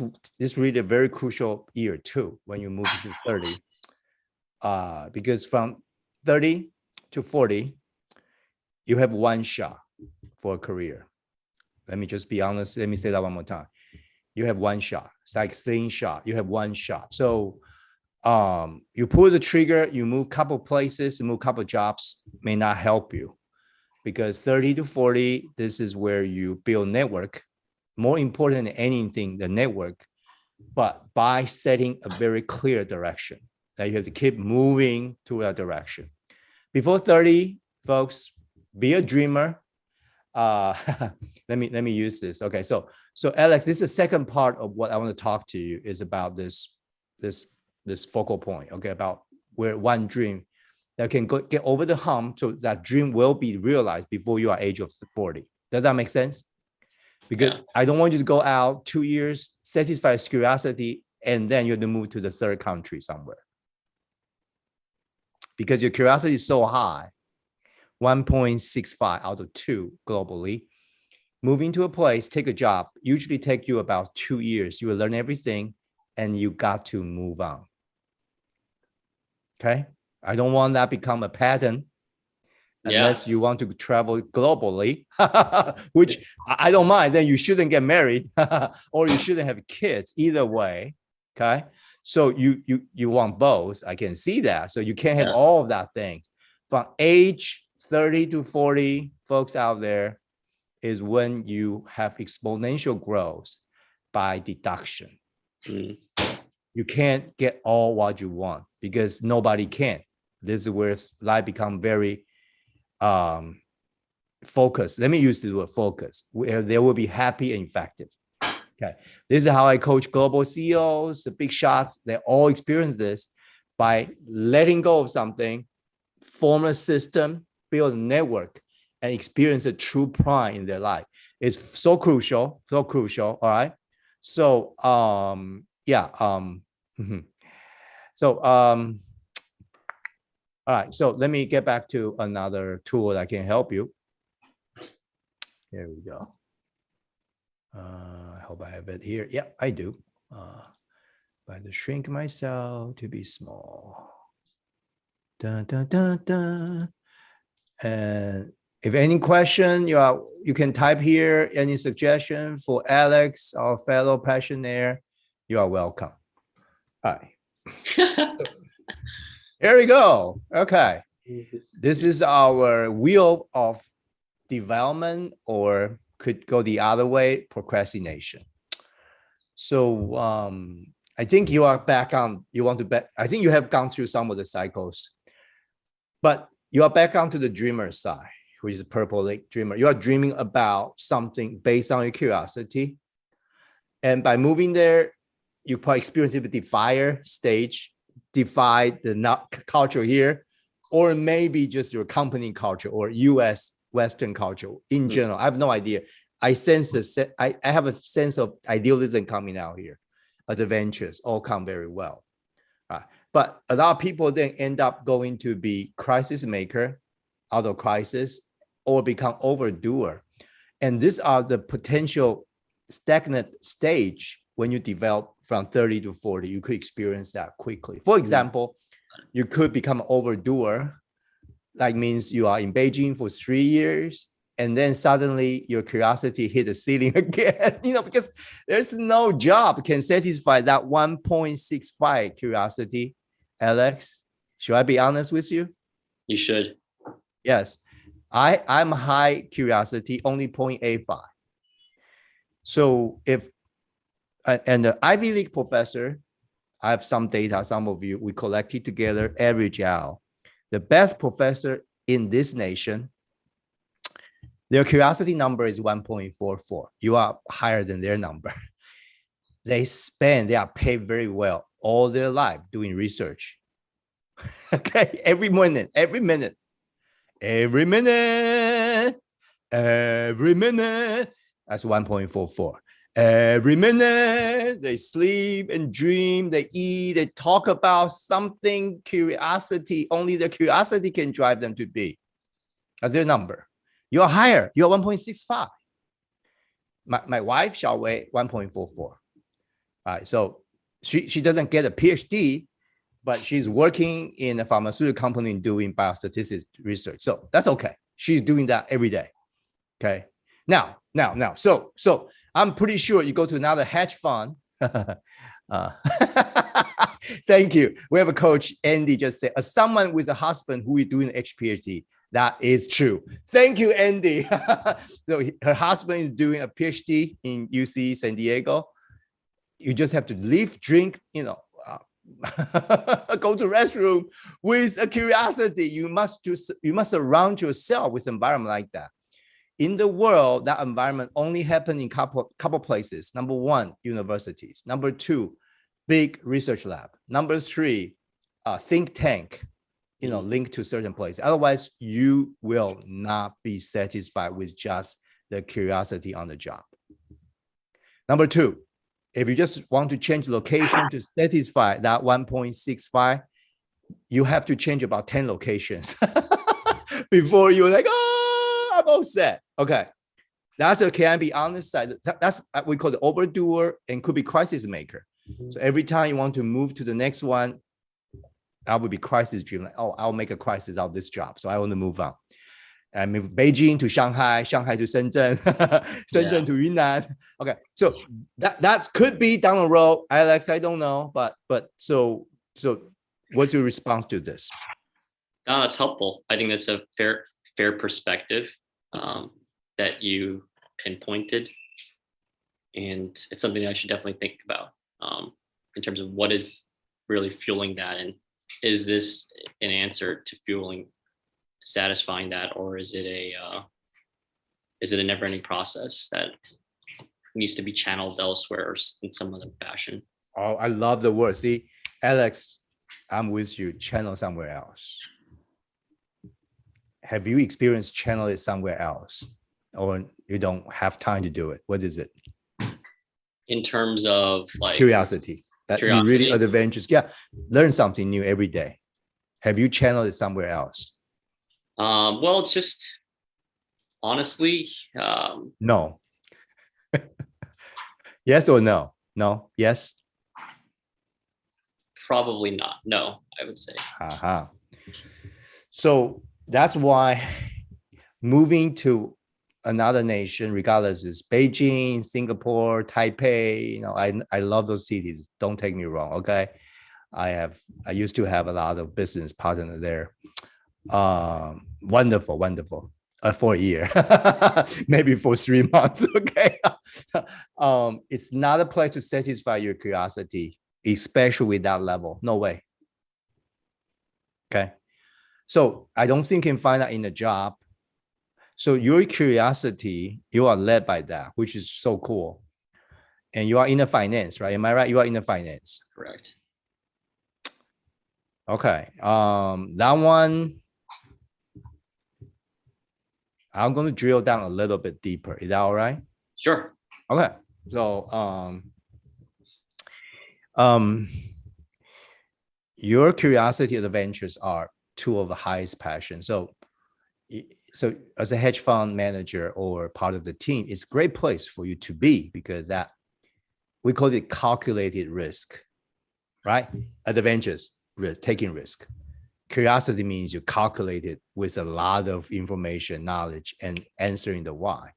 really a very crucial year too, when you move to 30, because from 30 to 40, you have one shot for a career. Let me just be honest. Let me say that one more time. You have one shot. It's like slingshot. You have one shot. So you pull the trigger, you move a couple places, you move a couple jobs, may not help you, because 30 to 40, this is where you build network. More important than anything, the network but by setting a very clear direction that you have to keep moving to that direction. Before 30, folks, be a dreamer. Let me use this. Okay, so Alex, this is the second part of what I want to talk to you is about this focal point. Okay, about where one dream that can get over the hump, so that dream will be realized before you are age of 40. Does that make sense? Because I don't want you to go out 2 years, satisfy curiosity, and then you have to move to the third country somewhere. Because your curiosity is so high, 1.65 out of 2 globally. Moving to a place, take a job, usually take you about 2 years. You will learn everything, and you got to move on. Okay? I don't want that become a pattern unless you want to travel globally, which I don't mind. Then you shouldn't get married or you shouldn't have kids either way. Okay. So you want both. I can see that. So you can't have all of that things. From age 30 to 40, folks out there, is when you have exponential growth by deduction. You can't get all what you want because nobody can. This is where life becomes very focused. Let me use this word focus, where they will be happy and effective. Okay. This is how I coach global CEOs, the big shots. They all experience this by letting go of something, form a system, build a network, and experience a true prime in their life. It's so crucial, so crucial. All right. So, all right, so let me get back to another tool that can help you. Here we go. I hope I have it here. Yeah, I do. I have to shrink myself to be small. Dun, dun, dun, dun. And if any question, you can type here, any suggestion for Alex, our fellow passionaire, you are welcome. All right. Here we go. Okay. This is our wheel of development, or could go the other way, procrastination. So I think you are back on, I think you have gone through some of the cycles, but you are back onto the dreamer side, which is Purple Lake Dreamer. You are dreaming about something based on your curiosity. And by moving there, you probably experience the defier stage, defy the not culture here, or maybe just your company culture or US Western culture in general. I have no idea. I have a sense of idealism coming out here. Adventures all come very well. But a lot of people then end up going to be crisis maker out of crisis or become overdoer. And these are the potential stagnant stage when you develop from 30 to 40, you could experience that quickly. For example, you could become an overdoer. That means you are in Beijing for 3 years, and then suddenly your curiosity hit the ceiling again, because there's no job can satisfy that 1.65 curiosity. Alex, should I be honest with you? You should. Yes, I'm high curiosity, only 0.85. So and the Ivy League professor, I have some data, some of you, we collected together, average out. The best professor in this nation, their curiosity number is 1.44. You are higher than their number. They are paid very well all their life doing research. Okay, every minute, that's 1.44. Every minute they sleep and dream, they eat, they talk about something, curiosity. Only the curiosity can drive them to be. That's their number. You're higher. You're 1.65. My wife, Xiaowei, 1.44. All right, so she doesn't get a PhD, but she's working in a pharmaceutical company doing biostatistics research. So that's okay. She's doing that every day. Okay. Now. So I'm pretty sure you go to another hedge fund. Thank you. We have a coach, Andy, just said, as someone with a husband who is doing an PhD, that is true. Thank you, Andy. So her husband is doing a PhD in UC San Diego. You just have to live, drink, go to restroom with a curiosity. You must surround yourself with environment like that. In the world, that environment only happen in couple places. Number one, universities. Number two, big research lab. Number three, think tank, linked to certain place. Otherwise, you will not be satisfied with just the curiosity on the job. Number two, if you just want to change location to satisfy that 1.65, you have to change about 10 locations before you're like, oh, I'm all set. Okay. That's a can I be honest side. That's what we call the overdoer and could be crisis maker. So every time you want to move to the next one, I would be crisis driven. Like, oh, I'll make a crisis out of this job. So I want to move on. I move Beijing to Shanghai, Shanghai to Shenzhen, Shenzhen to Yunnan. Okay, so that could be down the road, Alex. I don't know, but so what's your response to this? No, that's helpful. I think that's a fair perspective that you pinpointed, and it's something that I should definitely think about in terms of what is really fueling that, and is this an answer to satisfying that, or is it a never-ending process that needs to be channeled elsewhere in some other fashion? Oh, I love the word. See, Alex, I'm with you. Channel somewhere else. Have you experienced channel it somewhere else, or you don't have time to do it? What is it? In terms of like curiosity, that you really adventurous. Yeah, learn something new every day. Have you channeled it somewhere else? Well, it's just honestly, no. Yes or no? No. Yes. Probably not. No, I would say. So that's why moving to another nation, regardless is Beijing, Singapore, Taipei, I love those cities. Don't take me wrong. Okay. I used to have a lot of business partner there. Wonderful. For a year, maybe for 3 months. Okay. It's not a place to satisfy your curiosity, especially with that level. No way. Okay. So I don't think you can find that in a job. So your curiosity, you are led by that, which is so cool. And you are in the finance, right? Am I right? You are in the finance. Correct. Okay. That one, I'm going to drill down a little bit deeper. Is that all right? Sure. Okay. So, your curiosity adventures are two of the highest passion. So as a hedge fund manager or part of the team, it's a great place for you to be, because that we call it calculated risk, right? Adventures, taking risk. Curiosity means you calculate it with a lot of information, knowledge, and answering the why.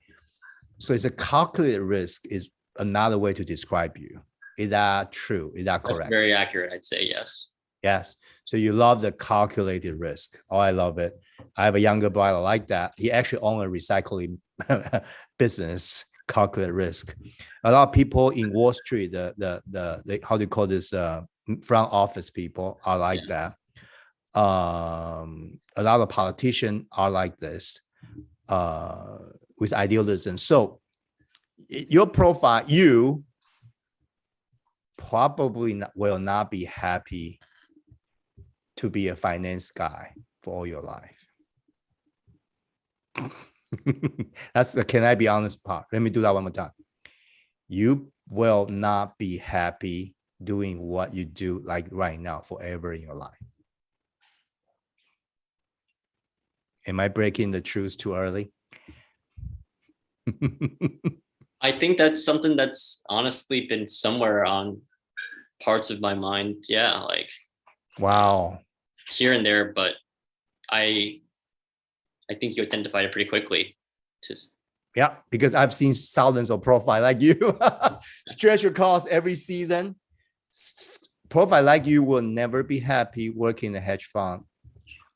So it's a calculated risk is another way to describe you. Is that true? Is that correct? That's very accurate. I'd say yes. Yes. So you love the calculated risk. Oh, I love it. I have a younger brother like that. He actually owns a recycling business, calculated risk. A lot of people in Wall Street, the how do you call this, front office people are like that. A lot of politicians are like this, with idealism. So your profile, you probably will not be happy to be a finance guy for all your life. That's the can I be honest part. Let me do that one more time. You will not be happy doing what you do like right now forever in your life. Am I breaking the truth too early? I think that's something that's honestly been somewhere on parts of my mind. Yeah, like wow, here and there, but I think you identified it pretty quickly. Yeah, because I've seen thousands of profile like you. Stretch your costs every season. Profile like you will never be happy working in a hedge fund,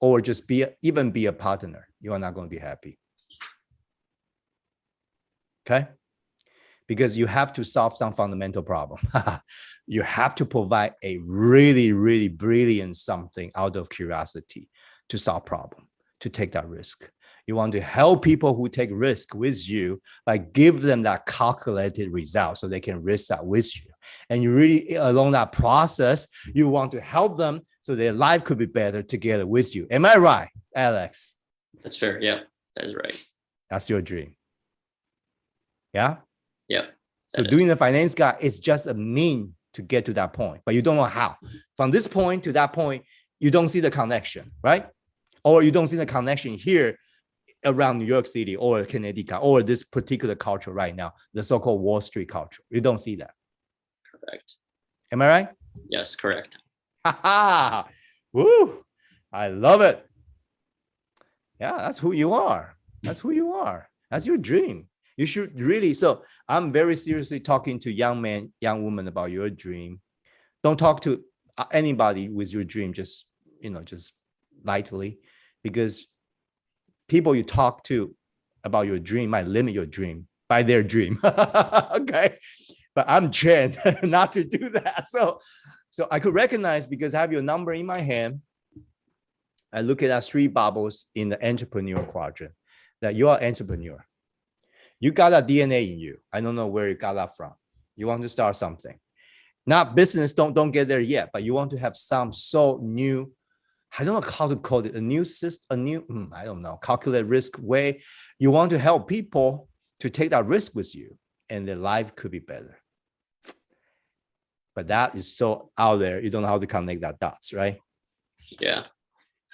or just even be a partner. You are not going to be happy. Okay. because you have to solve some fundamental problem. You have to provide a really, really brilliant something out of curiosity to solve problem, to take that risk. You want to help people who take risk with you, like give them that calculated result so they can risk that with you. And you really, along that process, you want to help them so their life could be better together with you. Am I right, Alex? That's fair. Yeah, that is right. That's your dream. Yeah? Yeah. So doing the finance guy is just a mean to get to that point, but you don't know how. From this point to that point, you don't see the connection, right? Or you don't see the connection here around New York City or Connecticut or this particular culture right now, the so-called Wall Street culture. You don't see that. Correct. Am I right? Yes, correct. Ha ha! Woo! I love it. Yeah, that's who you are. That's who you are. That's your dream. You should really. So I'm very seriously talking to young men, young women about your dream. Don't talk to anybody with your dream just lightly, because people you talk to about your dream might limit your dream by their dream. Okay. But I'm trained not to do that. So I could recognize, because I have your number in my hand. I look at that 3 bubbles in the entrepreneur quadrant, that you are an entrepreneur. You got a DNA in you. I don't know where you got that from. You want to start something. Not business, don't get there yet, but you want to have some so new, I don't know how to call it, a new system, I don't know, calculate risk way. You want to help people to take that risk with you, and their life could be better. But that is so out there, you don't know how to connect that dots, right? Yeah.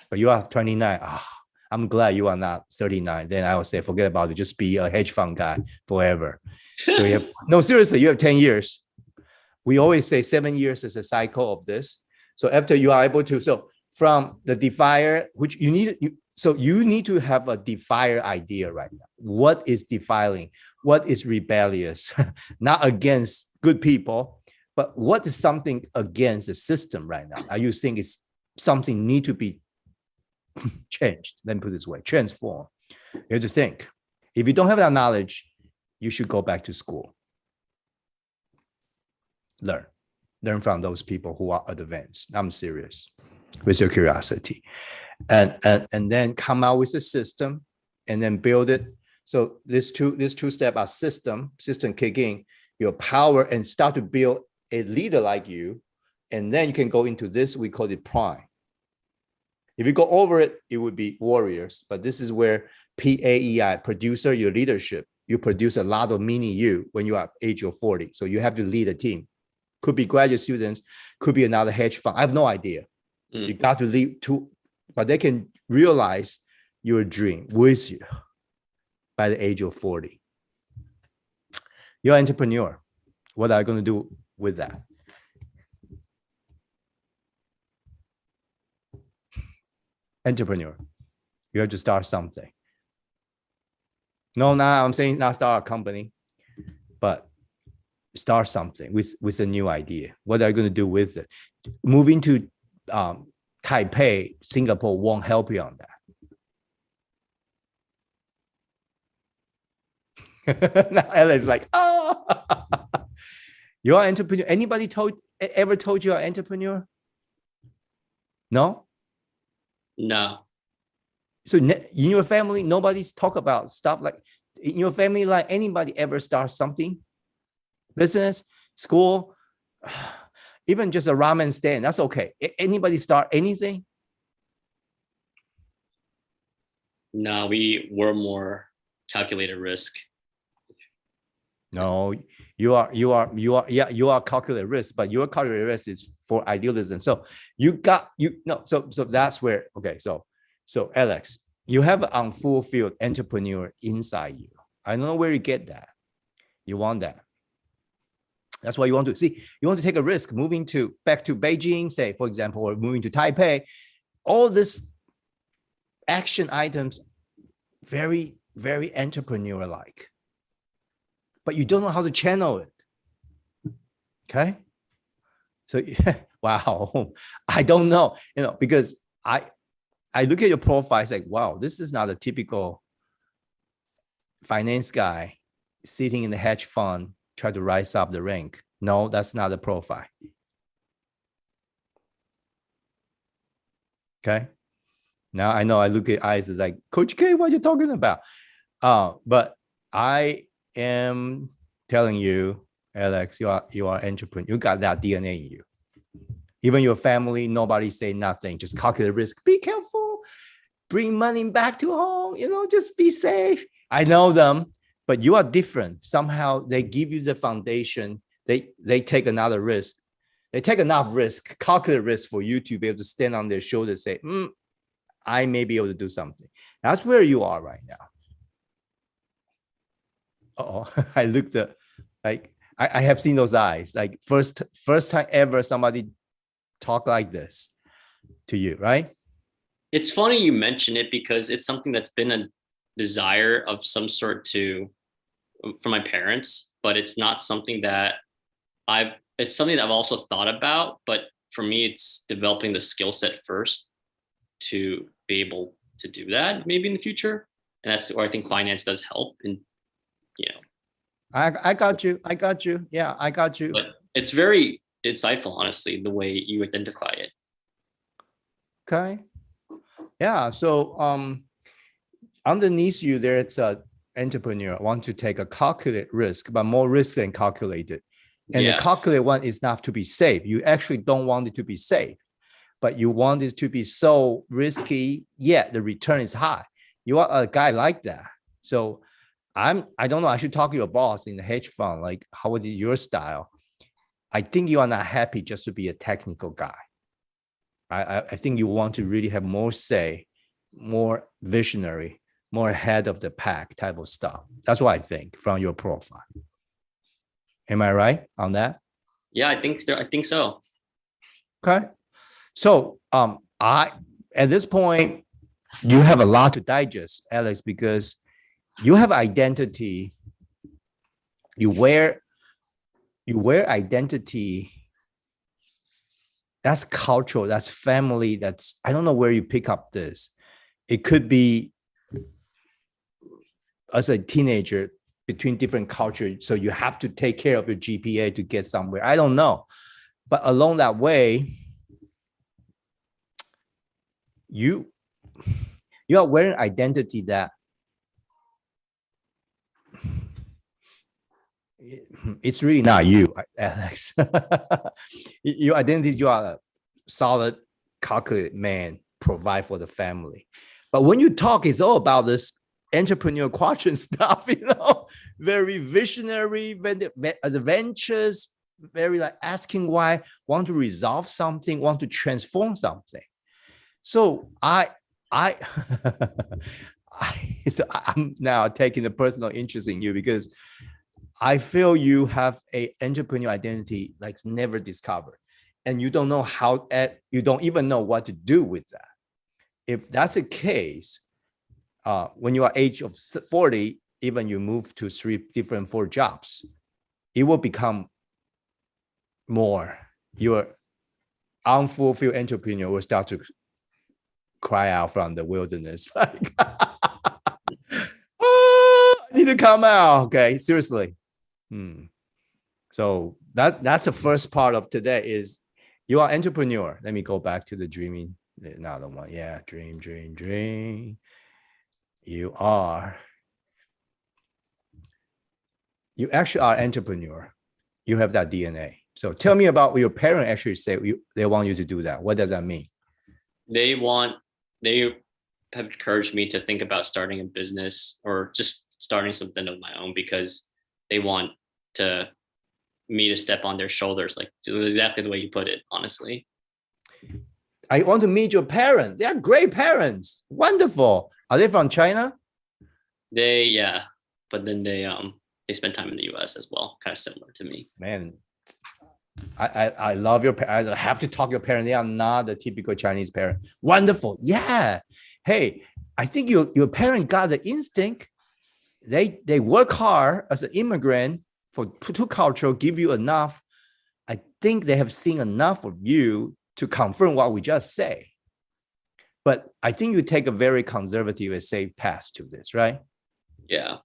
But you are 29. I'm glad you are not 39. Then I would say, forget about it. Just be a hedge fund guy forever. So you have, no, seriously, you have 10 years. We always say 7 years is a cycle of this. So after you are able to, so from the defier, which you need to have a defier idea right now. What is defiling? What is rebellious? Not against good people, but what is something against the system right now? Are you think it's something need to be changed? Let me put it this way, transform. You have to think. If you don't have that knowledge, you should go back to school. Learn from those people who are advanced. I'm serious, with your curiosity, and then come out with a system, and then build it. So these two steps are system kick in your power and start to build a leader like you, and then you can go into this, we call it prime. If you go over it, it would be warriors. But this is where PAEI, producer, your leadership, you produce a lot of mini you when you are age of 40. So you have to lead a team. Could be graduate students, could be another hedge fund. I have no idea. You got to lead to, but they can realize your dream with you by the age of 40. You're an entrepreneur. What are you going to do with that? Entrepreneur. You have to start something. No, now I'm saying not start a company, but start something with a new idea. What are you going to do with it? Moving to Taipei, Singapore won't help you on that. Now Ella is like, oh, you're an entrepreneur. Anybody ever told you you're an entrepreneur? No? No. So in your family, nobody's talk about stuff like, in your family, like anybody ever start something? Business, school, even just a ramen stand, that's okay. Anybody start anything? No, we were more calculated risk. No, you are calculated risk, but your calculated risk is for idealism. So so that's where, okay, so Alex, you have an unfulfilled entrepreneur inside you. I don't know where you get that. You want that. That's why you want to see, you want to take a risk, moving back to Beijing, say, for example, or moving to Taipei. All these action items, very, very entrepreneur-like. But you don't know how to channel it. Okay. So, wow, I don't know, because I look at your profile, it's like, wow, this is not a typical finance guy sitting in the hedge fund try to rise up the rank. No, that's not the profile. Okay. Now I know I look at eyes, it's like, Coach K, what are you talking about? But I am telling you, Alex, you are entrepreneur. You got that DNA in you. Even your family, nobody say nothing. Just calculate risk. Be careful. Bring money back to home. Just be safe. I know them, but you are different. Somehow they give you the foundation. They take another risk. They take enough risk, calculate risk for you to be able to stand on their shoulders and say, I may be able to do something. That's where you are right now. I looked at, like, I have seen those eyes. Like first time ever somebody talk like this to you, right? It's funny you mention it because it's something that's been a desire of some sort for my parents, but it's not something that it's something that I've also thought about, but for me, it's developing the skill set first to be able to do that maybe in the future. And that's where I think finance does help. And, I got you. Yeah, I got you. But it's very insightful, honestly, the way you identify it. Okay. Yeah. So underneath you, there's a entrepreneur want to take a calculated risk, but more risk than calculated. And the calculated one is not to be safe. You actually don't want it to be safe, but you want it to be so risky, yet the return is high. You are a guy like that. So I don't know, I should talk to your boss in the hedge fund, like how is your style? I think you are not happy just to be a technical guy. I think you want to really have more say, more visionary, more ahead of the pack type of stuff. That's what I think from your profile. Am I right on that? Yeah, I think so. Okay. So at this point, you have a lot to digest, Alex, because you have identity. You wear identity. That's cultural, that's family, that's, I don't know where you pick up this. It could be as a teenager between different cultures. So you have to take care of your GPA to get somewhere. I don't know. But along that way, you are wearing identity that it's really not you, Alex. Your identity, you are a solid, calculated man, provide for the family. But when you talk, it's all about this entrepreneur quadrant stuff, very visionary, adventures, very like asking why, want to resolve something, want to transform something. So I'm now taking a personal interest in you because I feel you have a entrepreneur identity like never discovered, and you don't know how, you don't even know what to do with that. If that's the case, when you are age of 40, even you move to 4 jobs, it will become more. Your unfulfilled entrepreneur will start to cry out from the wilderness. Like, I need to come out. Okay, seriously. So that's the first part of today is you are entrepreneur. Let me go back to the dreaming. Another one. Yeah, dream. You actually are entrepreneur. You have that DNA. So tell me about what your parents actually say they want you to do that. What does that mean? They have encouraged me to think about starting a business or just starting something of my own because they want me to step on their shoulders, like exactly the way you put it, honestly. I want to meet your parents. They are great parents. Wonderful. Are they from China? But then they spend time in the US as well, kind of similar to me. Man, I love your parents. I have to talk to your parents. They are not the typical Chinese parent. Wonderful. Yeah. Hey, I think your parent got the instinct. They work hard as an immigrant for two culture, give you enough. I think they have seen enough of you to confirm what we just say. But I think you take a very conservative and safe path to this, right? Yeah.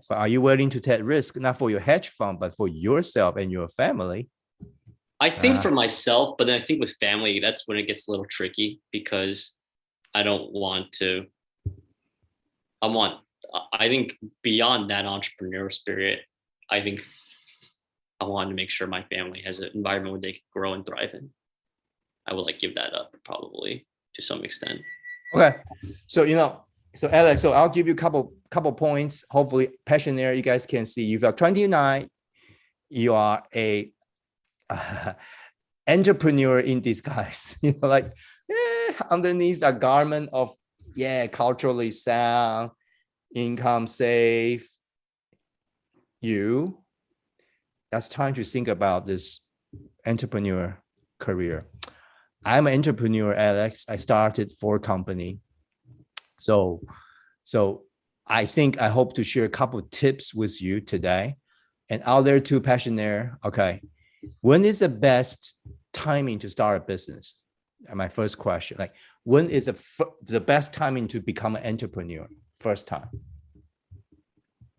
But are you willing to take risk, not for your hedge fund, but for yourself and your family? I think for myself, but then I think with family, that's when it gets a little tricky because I don't want to. I think beyond that entrepreneurial spirit, I think I wanted to make sure my family has an environment where they can grow and thrive in. I would like give that up probably to some extent. Okay. So, so Alex, so I'll give you a couple points. Hopefully, Passionaire, you guys can see you are 29. You are a entrepreneur in disguise. Like underneath a garment of culturally sound, income safe. That's time to think about this entrepreneur career. I'm an entrepreneur, Alex. I started 4 company. So I hope to share a couple of tips with you today. And out there too, Passionaire. Okay. When is the best timing to start a business? My first question, like when is the best timing to become an entrepreneur? First time.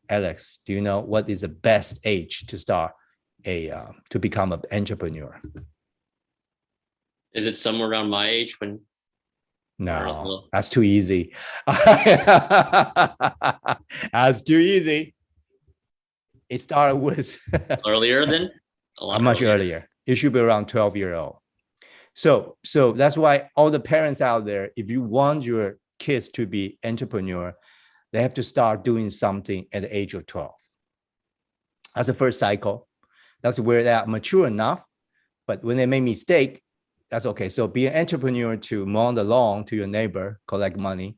Alex, do you know what is the best age to start to become an entrepreneur? Is it somewhere around my age when? No, that's too easy. That's too easy. It started with earlier than? Much earlier. It should be around 12-year-old. So that's why all the parents out there, if you want your kids to be entrepreneur, they have to start doing something at the age of 12. That's the first cycle. That's where they are mature enough. But when they make mistake, that's okay. So be an entrepreneur to mow the lawn to your neighbor, collect money.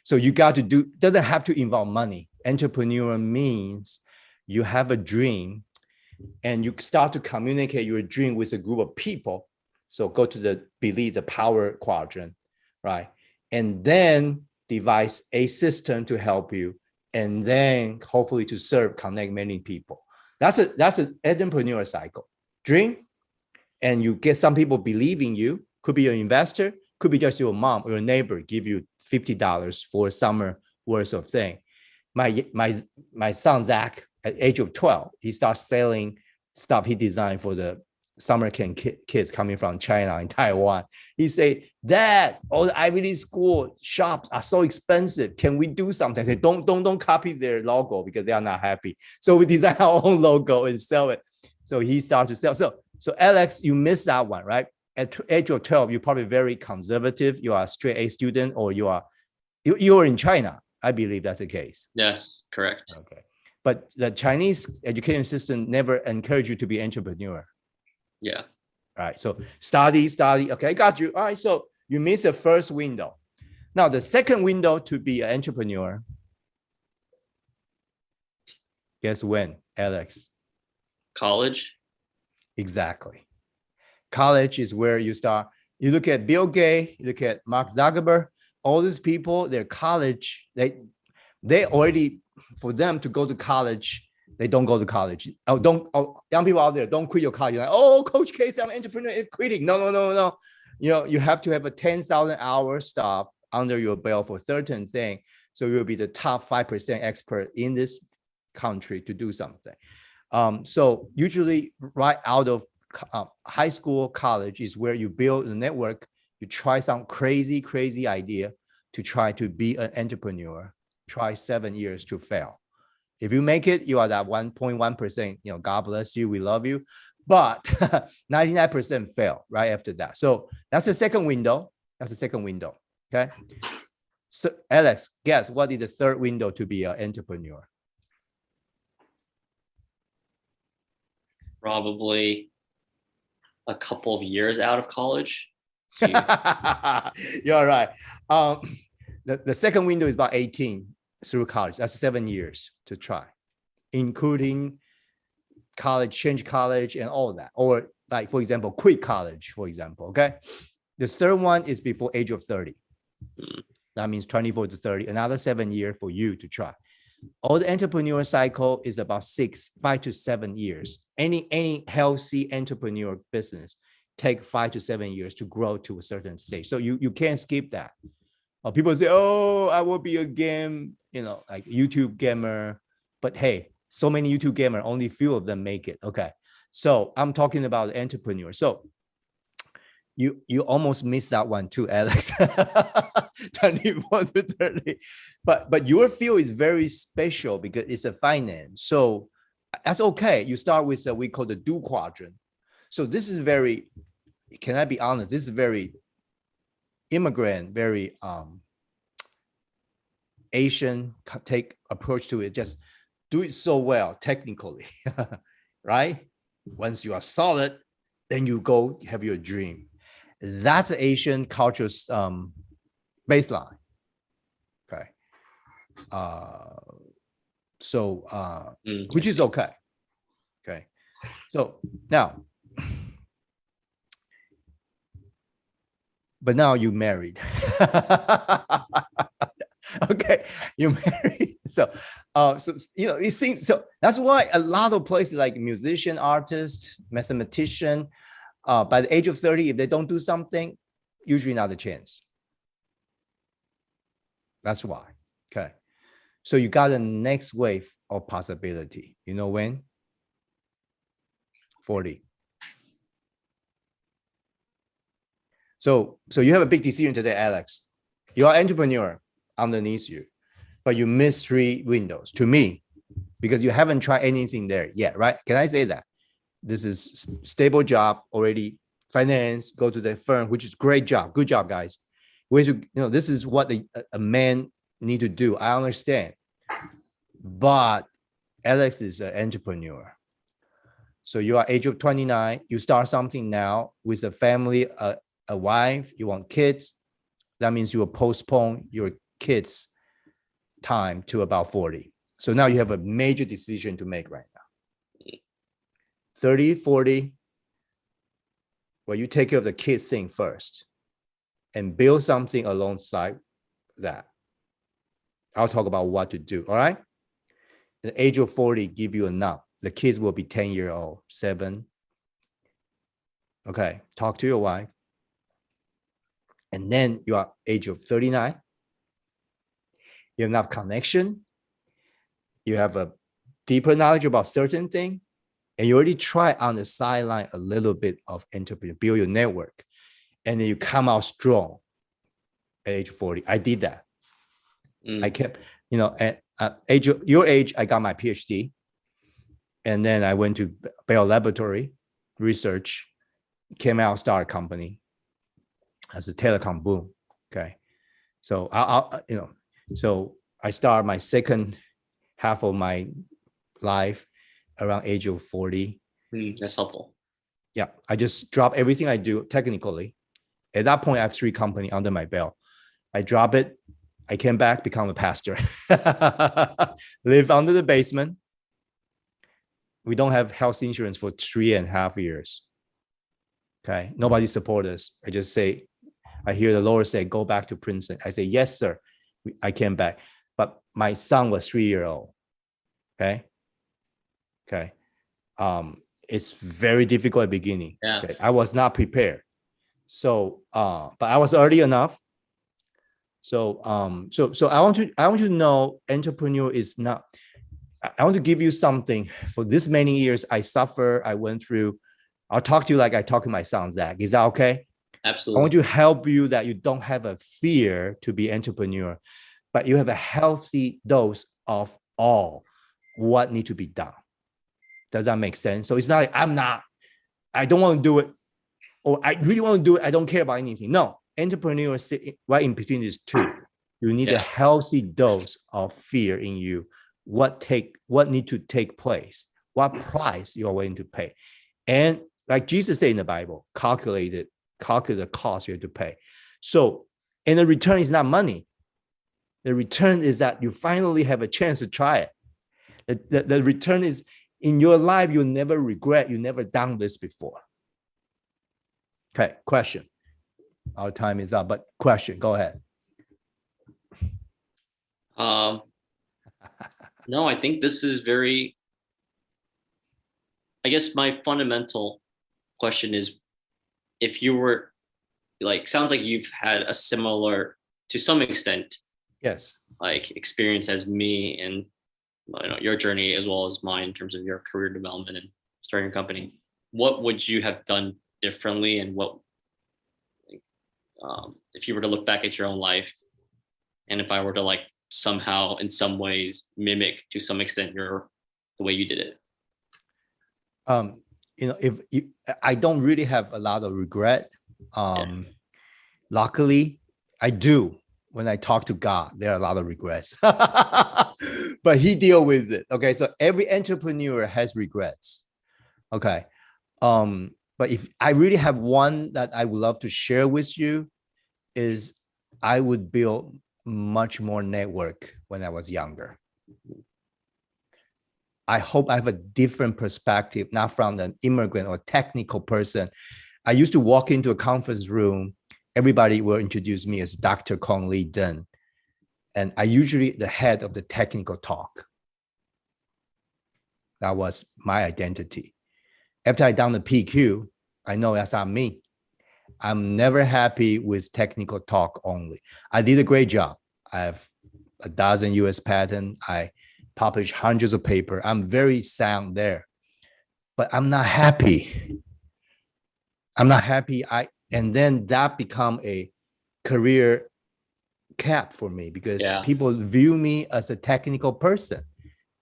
So you got to doesn't have to involve money. Entrepreneur means you have a dream and you start to communicate your dream with a group of people. So go to the power quadrant, right? And then devise a system to help you, and then hopefully to connect many people. That's an entrepreneur cycle. Dream, and you get some people believing you. Could be your investor, could be just your mom or your neighbor give you $50 for summer worth of thing. My son Zach at age of 12, he starts selling stuff he designed for the summer camp kids coming from China and Taiwan. He say, Dad, all the Ivy League school shops are so expensive. Can we do something? I say, don't copy their logo because they are not happy. So we design our own logo and sell it. So he started to sell. So Alex, you missed that one, right? At age of 12, you're probably very conservative. You are a straight A student, or you are in China. I believe that's the case. Yes, correct. Okay. But the Chinese education system never encourage you to be an entrepreneur. Yeah. All right. So study. Okay, I got you. All right. So you missed the first window. Now the second window to be an entrepreneur. Guess when, Alex? College. Exactly. College is where you start. You look at Bill Gates, you look at Mark Zuckerberg, all these people, their college, they already, for them to go to college, they don't go to college. Young people out there, don't quit your college. You're like, Coach Casey, I'm an entrepreneur, it's quitting. No. You have to have a 10,000 hour stuff under your belt for certain thing. So you'll be the top 5% expert in this country to do something. So usually right out of high school, college is where you build a network. You try some crazy idea to try to be an entrepreneur. Try 7 years to fail. If you make it, you are that 1.1%. God bless you. We love you. But 99% fail right after that. So that's the second window. Okay. So Alex, guess what is the third window to be an entrepreneur? Probably a couple of years out of college. So you're right. The second window is about 18 through college. That's 7 years to try, including college, change college, and all that. Or like, for example, quit college, for example, okay? The third one is before age of 30. That means 24 to 30, another 7 years for you to try. All the entrepreneur cycle is about 5 to 7 years. Any healthy entrepreneur business take 5 to 7 years to grow to a certain stage. So you can't skip that. People say, I will be a game, like YouTube gamer, But hey, so many YouTube gamer, only few of them make it. Okay. So I'm talking about entrepreneurs. So you almost missed that one too, Alex. 24 to 30. But your field is very special because it's a finance. So that's okay. You start with we call the do quadrant. So this is very, can I be honest? This is very immigrant, very Asian take approach to it. Just do it so well technically, right? Once you are solid, then you go have your dream. That's Asian culture's baseline. Okay. Which is okay. Okay. So now, but now you married. Okay, you married. So it seems so. That's why a lot of places like musician, artist, mathematician, by the age of 30, if they don't do something, usually not a chance. That's why. Okay. So you got the next wave of possibility. You know when? 40. So you have a big decision today, Alex. You are an entrepreneur underneath you, but you miss 3 windows to me because you haven't tried anything there yet, right? Can I say that? This is stable job already, finance, go to the firm, which is great job. Good job, guys. This is what a man need to do. I understand. But Alex is an entrepreneur. So you are age of 29, you start something now with a family, a wife, you want kids. That means you will postpone your kids' time to about 40. So now you have a major decision to make right now. 30, 40, well, you take care of the kids thing first and build something alongside that. I'll talk about what to do, all right? At the age of 40, give you enough. The kids will be 10-year-old, 7. Okay, talk to your wife. And then you are age of 39. You have enough connection. You have a deeper knowledge about certain thing. And you already try on the sideline a little bit of entrepreneur, build your network. And then you come out strong at age 40. I did that. I kept, at your age, I got my PhD. And then I went to Bell Laboratory, research, came out, started a company as a telecom boom. Okay. So so I started my second half of my life around age of 40. That's helpful. Yeah. I just dropped everything I do technically. At that point, I have 3 companies under my belt. I drop it. I came back, become a pastor, live under the basement. We don't have health insurance for 3.5 years. Okay. Nobody support us. I just say, I hear the Lord say, go back to Princeton. I say, yes, sir. I came back. But my son was 3-year-old. Okay. Okay. It's very difficult at the beginning. Yeah. Okay? I was not prepared. So, but I was early enough. So, so I want you to know, entrepreneur is not. I want to give you something. For this many years, I suffer. I went through. I'll talk to you like I talk to my son, Zach. Is that okay? Absolutely. I want to help you that you don't have a fear to be entrepreneur, but you have a healthy dose of all what need to be done. Does that make sense? So it's not like I don't want to do it, or I really want to do it. I don't care about anything. No, entrepreneurs sit right in between these two. You need a healthy dose of fear in you. What need to take place? What price you are willing to pay? And like Jesus said in the Bible, calculate the cost you have to pay. So, and the return is not money. The return is that you finally have a chance to try it. The return is in your life, you'll never regret. You never done this before. Okay, question. Our time is up, but question, go ahead. No, I think this is very, I guess my fundamental question is, if you were sounds like you've had a similar, to some extent, yes, like experience as me. And your journey as well as mine in terms of your career development and starting a company. What would you have done differently, and what, if you were to look back at your own life, and if I were to like somehow in some ways mimic to some extent the way you did it? If you, I don't really have a lot of regret. Luckily, I do. When I talk to God, there are a lot of regrets, but He deal with it. Okay, so every entrepreneur has regrets. Okay, but if I really have one that I would love to share with you, is I would build much more network when I was younger. I hope I have a different perspective, not from an immigrant or technical person. I used to walk into a conference room, everybody will introduce me as Dr. Kong Lee Dunn. And I usually the head of the technical talk. That was my identity. After I done the PQ, I know that's not me. I'm never happy with technical talk only. I did a great job. I have a dozen US patents. I published hundreds of papers. I'm very sound there, but I'm not happy. I'm not happy. And then that become a career cap for me because people view me as a technical person.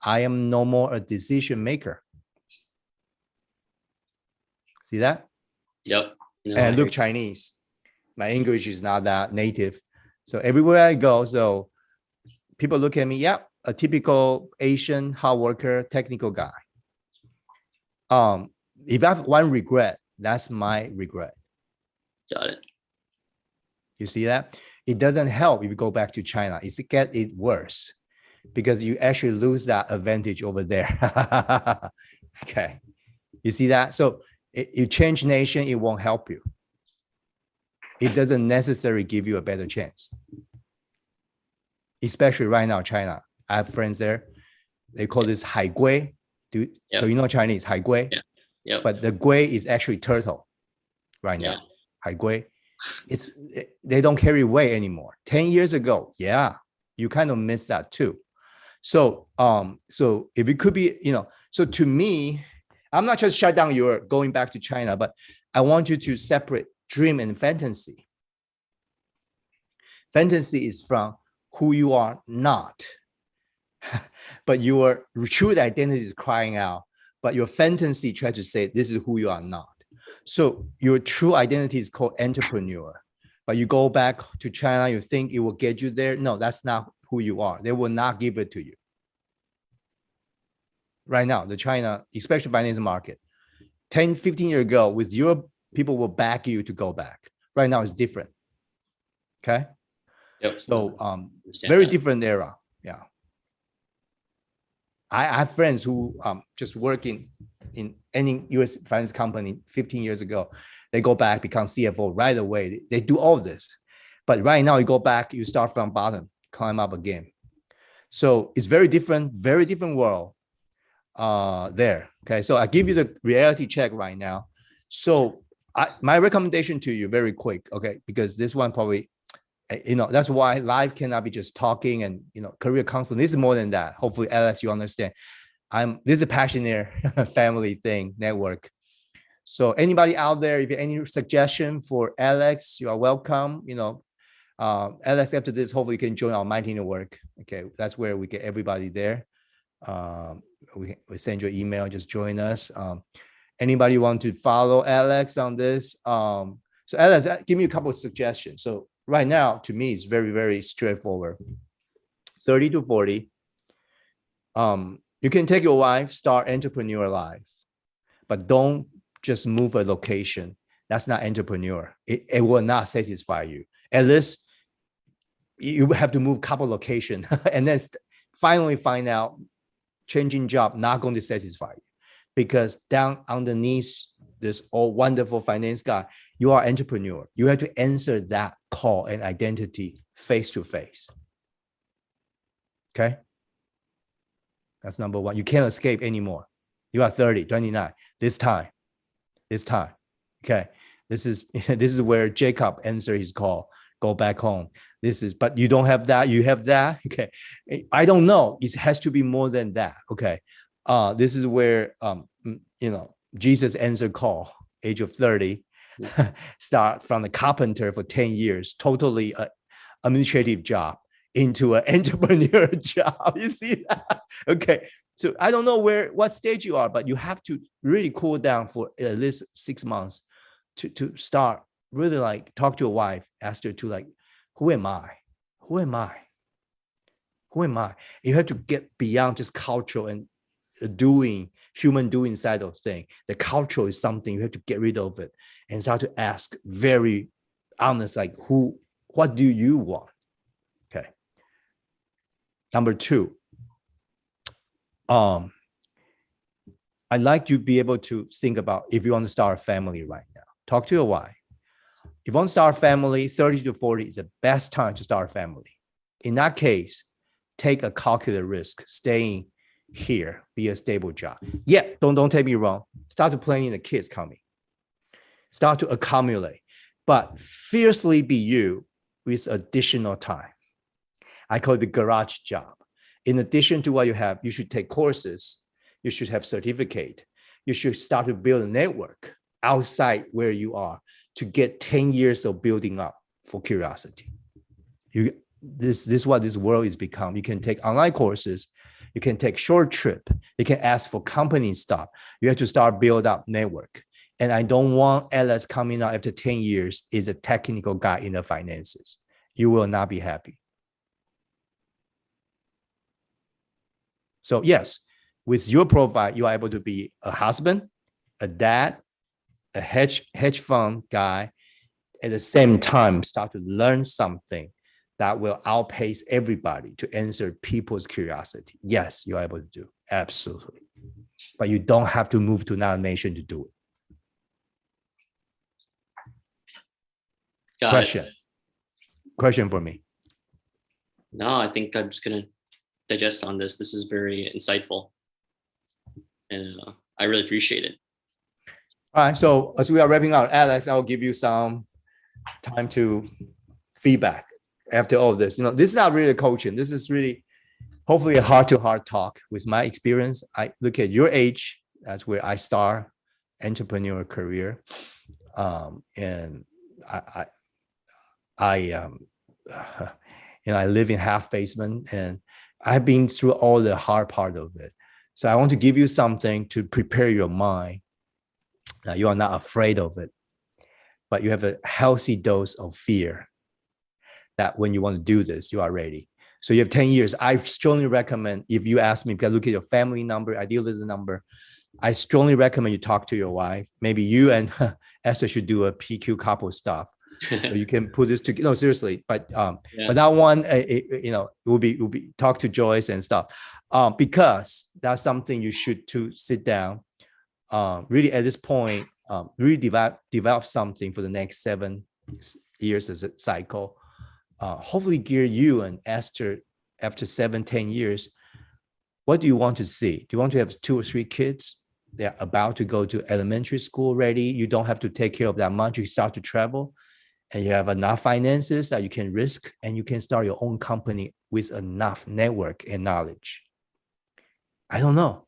I am no more a decision maker. See that? Yep. No, and I look Chinese. My English is not that native. So everywhere I go, so people look at me, yep, a typical Asian hard worker, technical guy. If I have one regret, that's my regret. Got it. You see that? It doesn't help if you go back to China. It's get it worse because you actually lose that advantage over there. Okay. You see that? So you change nation, it won't help you. It doesn't necessarily give you a better chance. Especially right now, China. I have friends there. They call this Hai Gui. So you know Chinese, Hai Gui. But the Gui is actually turtle right now. Hai Gui. They don't carry weight anymore. 10 years ago, you kind of miss that too. So if it could be, so to me, I'm not just shut down your going back to China, but I want you to separate dream and fantasy. Fantasy is from who you are not, but your true identity is crying out, but your fantasy tries to say, this is who you are not. So your true identity is called entrepreneur, but you go back to China, you think it will get you there. No, that's not who you are. They will not give it to you. Right now, the China, especially finance market, 10, 15 years ago, with your people will back you to go back. Right now, it's different. Okay. So very different era. Yeah. I have friends who just working in any US finance company 15 years ago. They go back, become CFO right away. They do all this. But right now, you go back, you start from bottom, climb up again. So it's very different world there. Okay, so I give you the reality check right now. So my recommendation to you very quick, okay, because this one probably, that's why life cannot be just talking and, career counseling. This is more than that. Hopefully, Alex, you understand. This is a passionate family thing, network. So anybody out there, if you have any suggestion for Alex, you are welcome. Alex, after this, hopefully you can join our Mighty Network. Okay, that's where we get everybody there. We send you an email, just join us. Anybody want to follow Alex on this? So Alex, give me a couple of suggestions. So right now, to me, it's very, very straightforward. 30 to 40. You can take your wife, start entrepreneur life, but don't just move a location. That's not entrepreneur. It will not satisfy you. At least you have to move a couple locations and then finally find out changing job not going to satisfy you, because down underneath this all wonderful finance guy, you are entrepreneur. You have to answer that call and identity face to face. Okay. That's number one. You can't escape anymore. You are 30, 29. This time. Okay. This is where Jacob answered his call. go back home. But you don't have that. You have that. Okay. I don't know. It has to be more than that. Okay. This is where, Jesus answered call, age of 30, start from the carpenter for 10 years, totally administrative job into an entrepreneur job. You see that? Okay. So I don't know what stage you are, but you have to really cool down for at least 6 months to start really like talk to your wife, ask her to like, who am I? Who am I? Who am I? You have to get beyond just cultural and human doing side of thing. The cultural is something you have to get rid of it and start to ask very honest, like what do you want? Okay. Number 2, I'd like you to be able to think about if you want to start a family right now. Talk to your wife. If you want to start a family, 30 to 40 is the best time to start a family. In that case, take a calculated risk, staying here, be a stable job. Yeah, don't take me wrong. Start to planning the kids coming. Start to accumulate, but fiercely be you with additional time. I call it the garage job. In addition to what you have, you should take courses. You should have certificate. You should start to build a network outside where you are to get 10 years of building up for curiosity. This is what this world is become. You can take online courses. You can take short trip. You can ask for company stuff. You have to start build up network. And I don't want Alex coming out after 10 years is a technical guy in the finances. You will not be happy. So yes, with your profile, you are able to be a husband, a dad, a hedge fund guy, at the same time start to learn something that will outpace everybody to answer people's curiosity. Yes, you're able to do. Absolutely. But you don't have to move to another nation to do it. Question for me. No, I think I'm just going to digest on this. This is very insightful. And I really appreciate it. All right. So as we are wrapping up, Alex, I'll give you some time to feedback after all of this. This is not really coaching. This is really hopefully a heart-to-heart talk with my experience. I look at your age. That's where I start entrepreneur career. And I live in half basement and I've been through all the hard part of it. So I want to give you something to prepare your mind. You are not afraid of it, but you have a healthy dose of fear that when you want to do this, you are ready. So you have 10 years. I strongly recommend, if you ask me, because look at your family number, idealism number, I strongly recommend you talk to your wife. Maybe you and Esther should do a PQ couple stuff. So you can put this together. No, seriously. But that one, it will be talk to Joyce and stuff, because that's something you should to sit down. Really at this point, really develop something for the next 7 years as a cycle. Hopefully gear you and Esther after 7-10 years. What do you want to see? Do you want to have 2 or 3 kids? They're about to go to elementary school ready. You don't have to take care of that much. You start to travel and you have enough finances that you can risk and you can start your own company with enough network and knowledge. I don't know.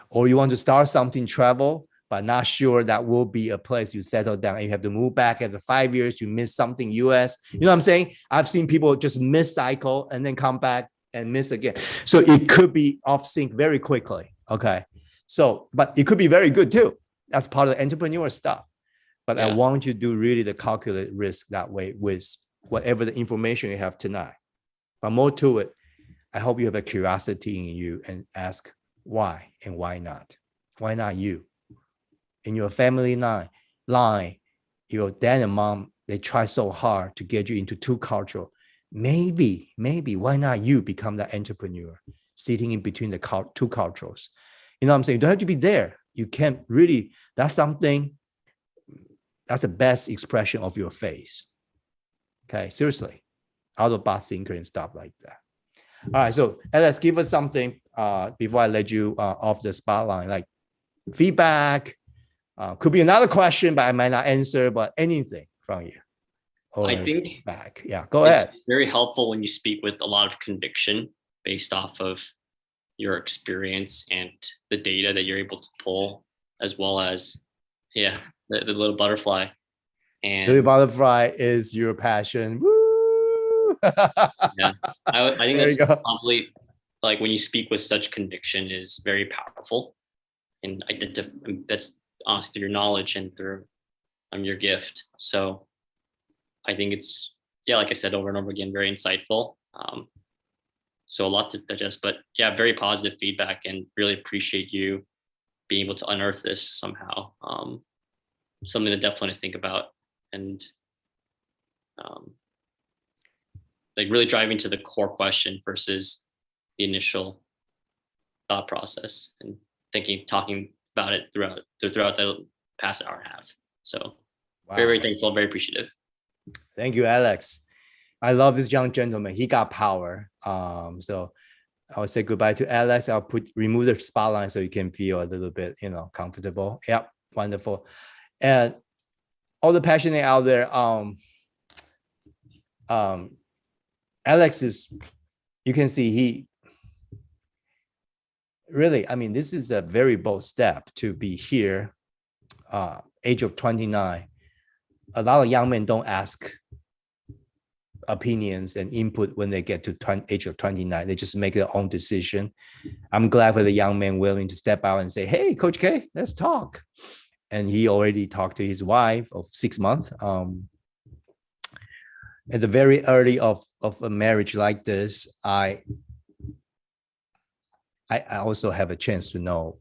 Or you want to start something, travel, but not sure that will be a place you settle down and you have to move back after 5 years, you miss something US. You know what I'm saying? I've seen people just miss cycle and then come back and miss again. So it could be off sync very quickly. Okay. So, but it could be very good too. That's part of the entrepreneur stuff. But I want you to do really the calculated risk that way with whatever the information you have tonight. But more to it, I hope you have a curiosity in you and ask why and why not? Why not you? In your family line, your dad and mom, they try so hard to get you into 2 cultural. Maybe, why not you become the entrepreneur sitting in between the 2 cultures? You know what I'm saying? You don't have to be there. You can't really, that's the best expression of your face. Okay, seriously, out of box thinker and stuff like that. All right, so let's give us something before I let you off the spotlight, like feedback. Could be another question, but I might not answer, but anything from you. or I think back? Yeah, go it's ahead. very helpful when you speak with a lot of conviction based off of your experience and the data that you're able to pull, as well as, yeah, the little butterfly. Lily And Butterfly is your passion. Woo! yeah, I think There you that's go. probably like when you speak with such conviction is very powerful. And that's honestly through your knowledge and through your gift. So I think it's, yeah, like I said over and over again, very insightful. So a lot to digest, but yeah, very positive feedback, and really appreciate you being able to unearth this somehow. Something to definitely think about, and um, like really driving to the core question versus the initial thought process, and talking about it throughout the past hour and a half. So very, very Wow. thankful, very appreciative. Thank you, Alex. I love this young gentleman. He got power. So I'll say goodbye to Alex. I'll remove the spotlight so you can feel a little bit, comfortable. Yep, wonderful. And all the passionate out there, Alex is, you can see he really, I mean, this is a very bold step to be here, age of 29. A lot of young men don't ask opinions and input when they get to age of 29. They just make their own decision. I'm glad for the young man willing to step out and say, hey, Coach K, let's talk. And he already talked to his wife of 6 months. At the very early of a marriage like this, I also have a chance to know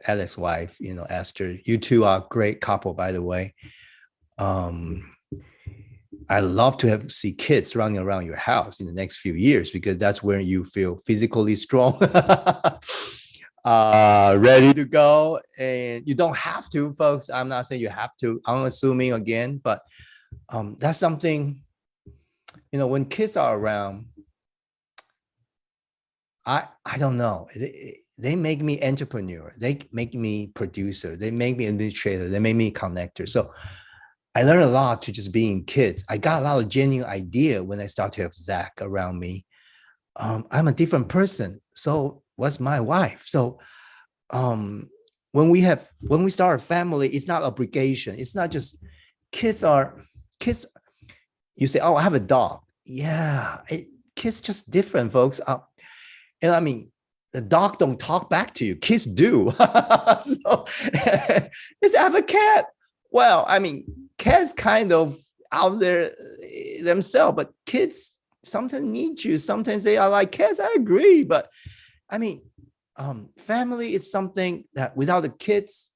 Alex's wife, Esther. You two are a great couple, by the way. I love to see kids running around your house in the next few years, because that's when you feel physically strong, ready to go. And you don't have to, folks. I'm not saying you have to. I'm assuming again, but that's something, when kids are around, I don't know. They make me entrepreneur. They make me producer. They make me administrator. They make me connector. So I learned a lot to just being kids. I got a lot of genuine idea when I start to have Zach around me. I'm a different person. So was my wife. So when we start a family, it's not obligation. It's not just kids. You say, oh, I have a dog. Yeah, kids just different, folks. And I mean, the dog don't talk back to you. Kids do. So it's have a cat. Well, I mean, cats kind of out there themselves, but kids sometimes need you. Sometimes they are like cats. I agree, but I mean, family is something that without kids,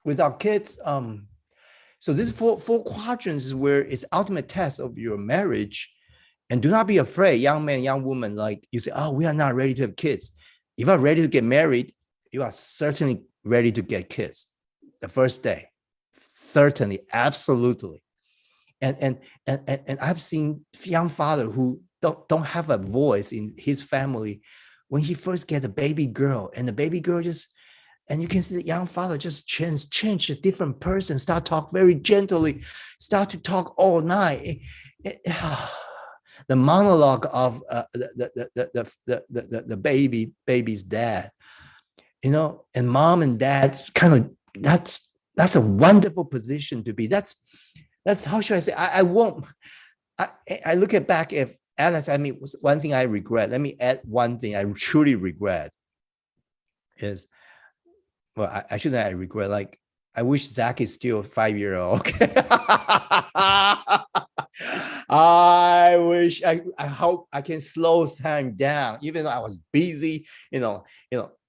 so this four quadrants is where it's ultimate test of your marriage. And do not be afraid, young man, young woman, like you say, oh, we are not ready to have kids. If you are ready to get married, you are certainly ready to get kids the first day. Certainly, absolutely. And I've seen young father who don't have a voice in his family when he first get a baby girl, and the baby girl and you can see the young father just change a different person, start talk very gently, start to talk all night. The monologue of the baby's dad, and mom and dad kind of, that's a wonderful position to be. That's how should I say? I look at back if Alex, I mean, one thing I regret. Let me add one thing I truly regret is, well, I shouldn't. I regret, like, I wish Zach is still 5-year-old. Okay. I wish, I hope I can slow time down, even though I was busy,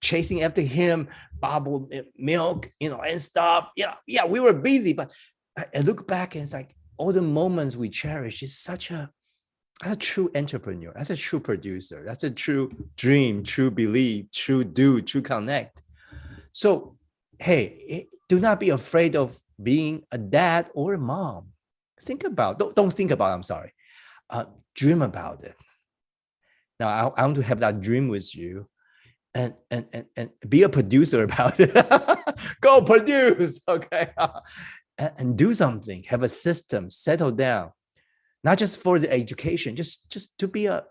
chasing after him, bubble milk, and stuff. Yeah, we were busy, but I look back and it's like all the moments we cherish is such a true entrepreneur. That's a true producer. That's a true dream, true belief, true do, true connect. So, hey, do not be afraid of being a dad or a mom. Think about, don't think about, I'm sorry. Dream about it. Now, I want to have that dream with you, and be a producer about it. Go produce, okay? And do something, have a system, settle down. not just for the education, just to be a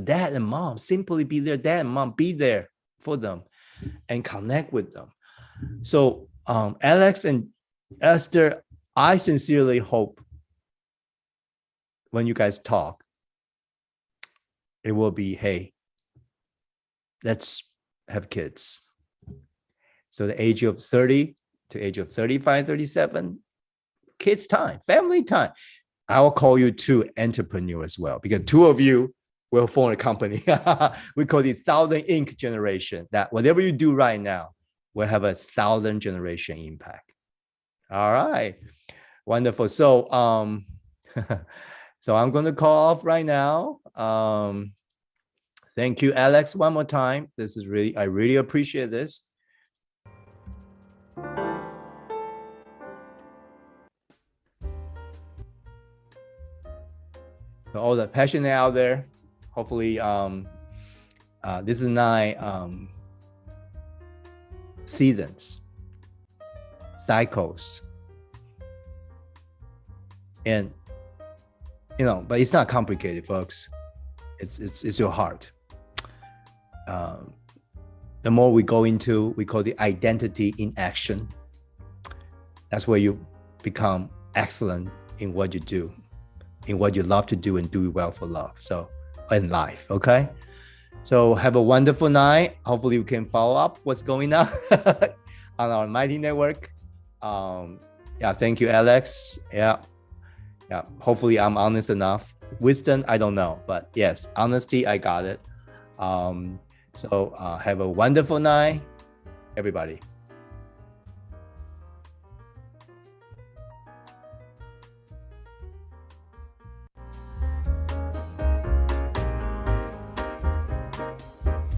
dad and mom, simply be their dad and mom, be there for them and connect with them. So Alex and Esther, I sincerely hope when you guys talk, it will be, hey, let's have kids. So the age of 30 to age of 35, 37, kids time, family time. I will call you two entrepreneurs as well, because two of you will form a company. We call it 1,000 Inc. generation, that whatever you do right now will have 1,000 generation impact. All right, wonderful. So, so I'm going to call off right now. Thank you, Alex, one more time. This is really, I really appreciate this. For all the passionate out there, hopefully this is 9 seasons, cycles, and but it's not complicated, folks. It's your heart. The more we go into, we call the identity in action. That's where you become excellent in what you do, in what you love to do, and do it well for love. So in life, okay? So have a wonderful night. Hopefully we can follow up what's going on on our Mighty Network. Yeah, thank you, Alex. Yeah. Hopefully I'm honest enough. Wisdom, I don't know, but yes, honesty, I got it. So have a wonderful night, everybody.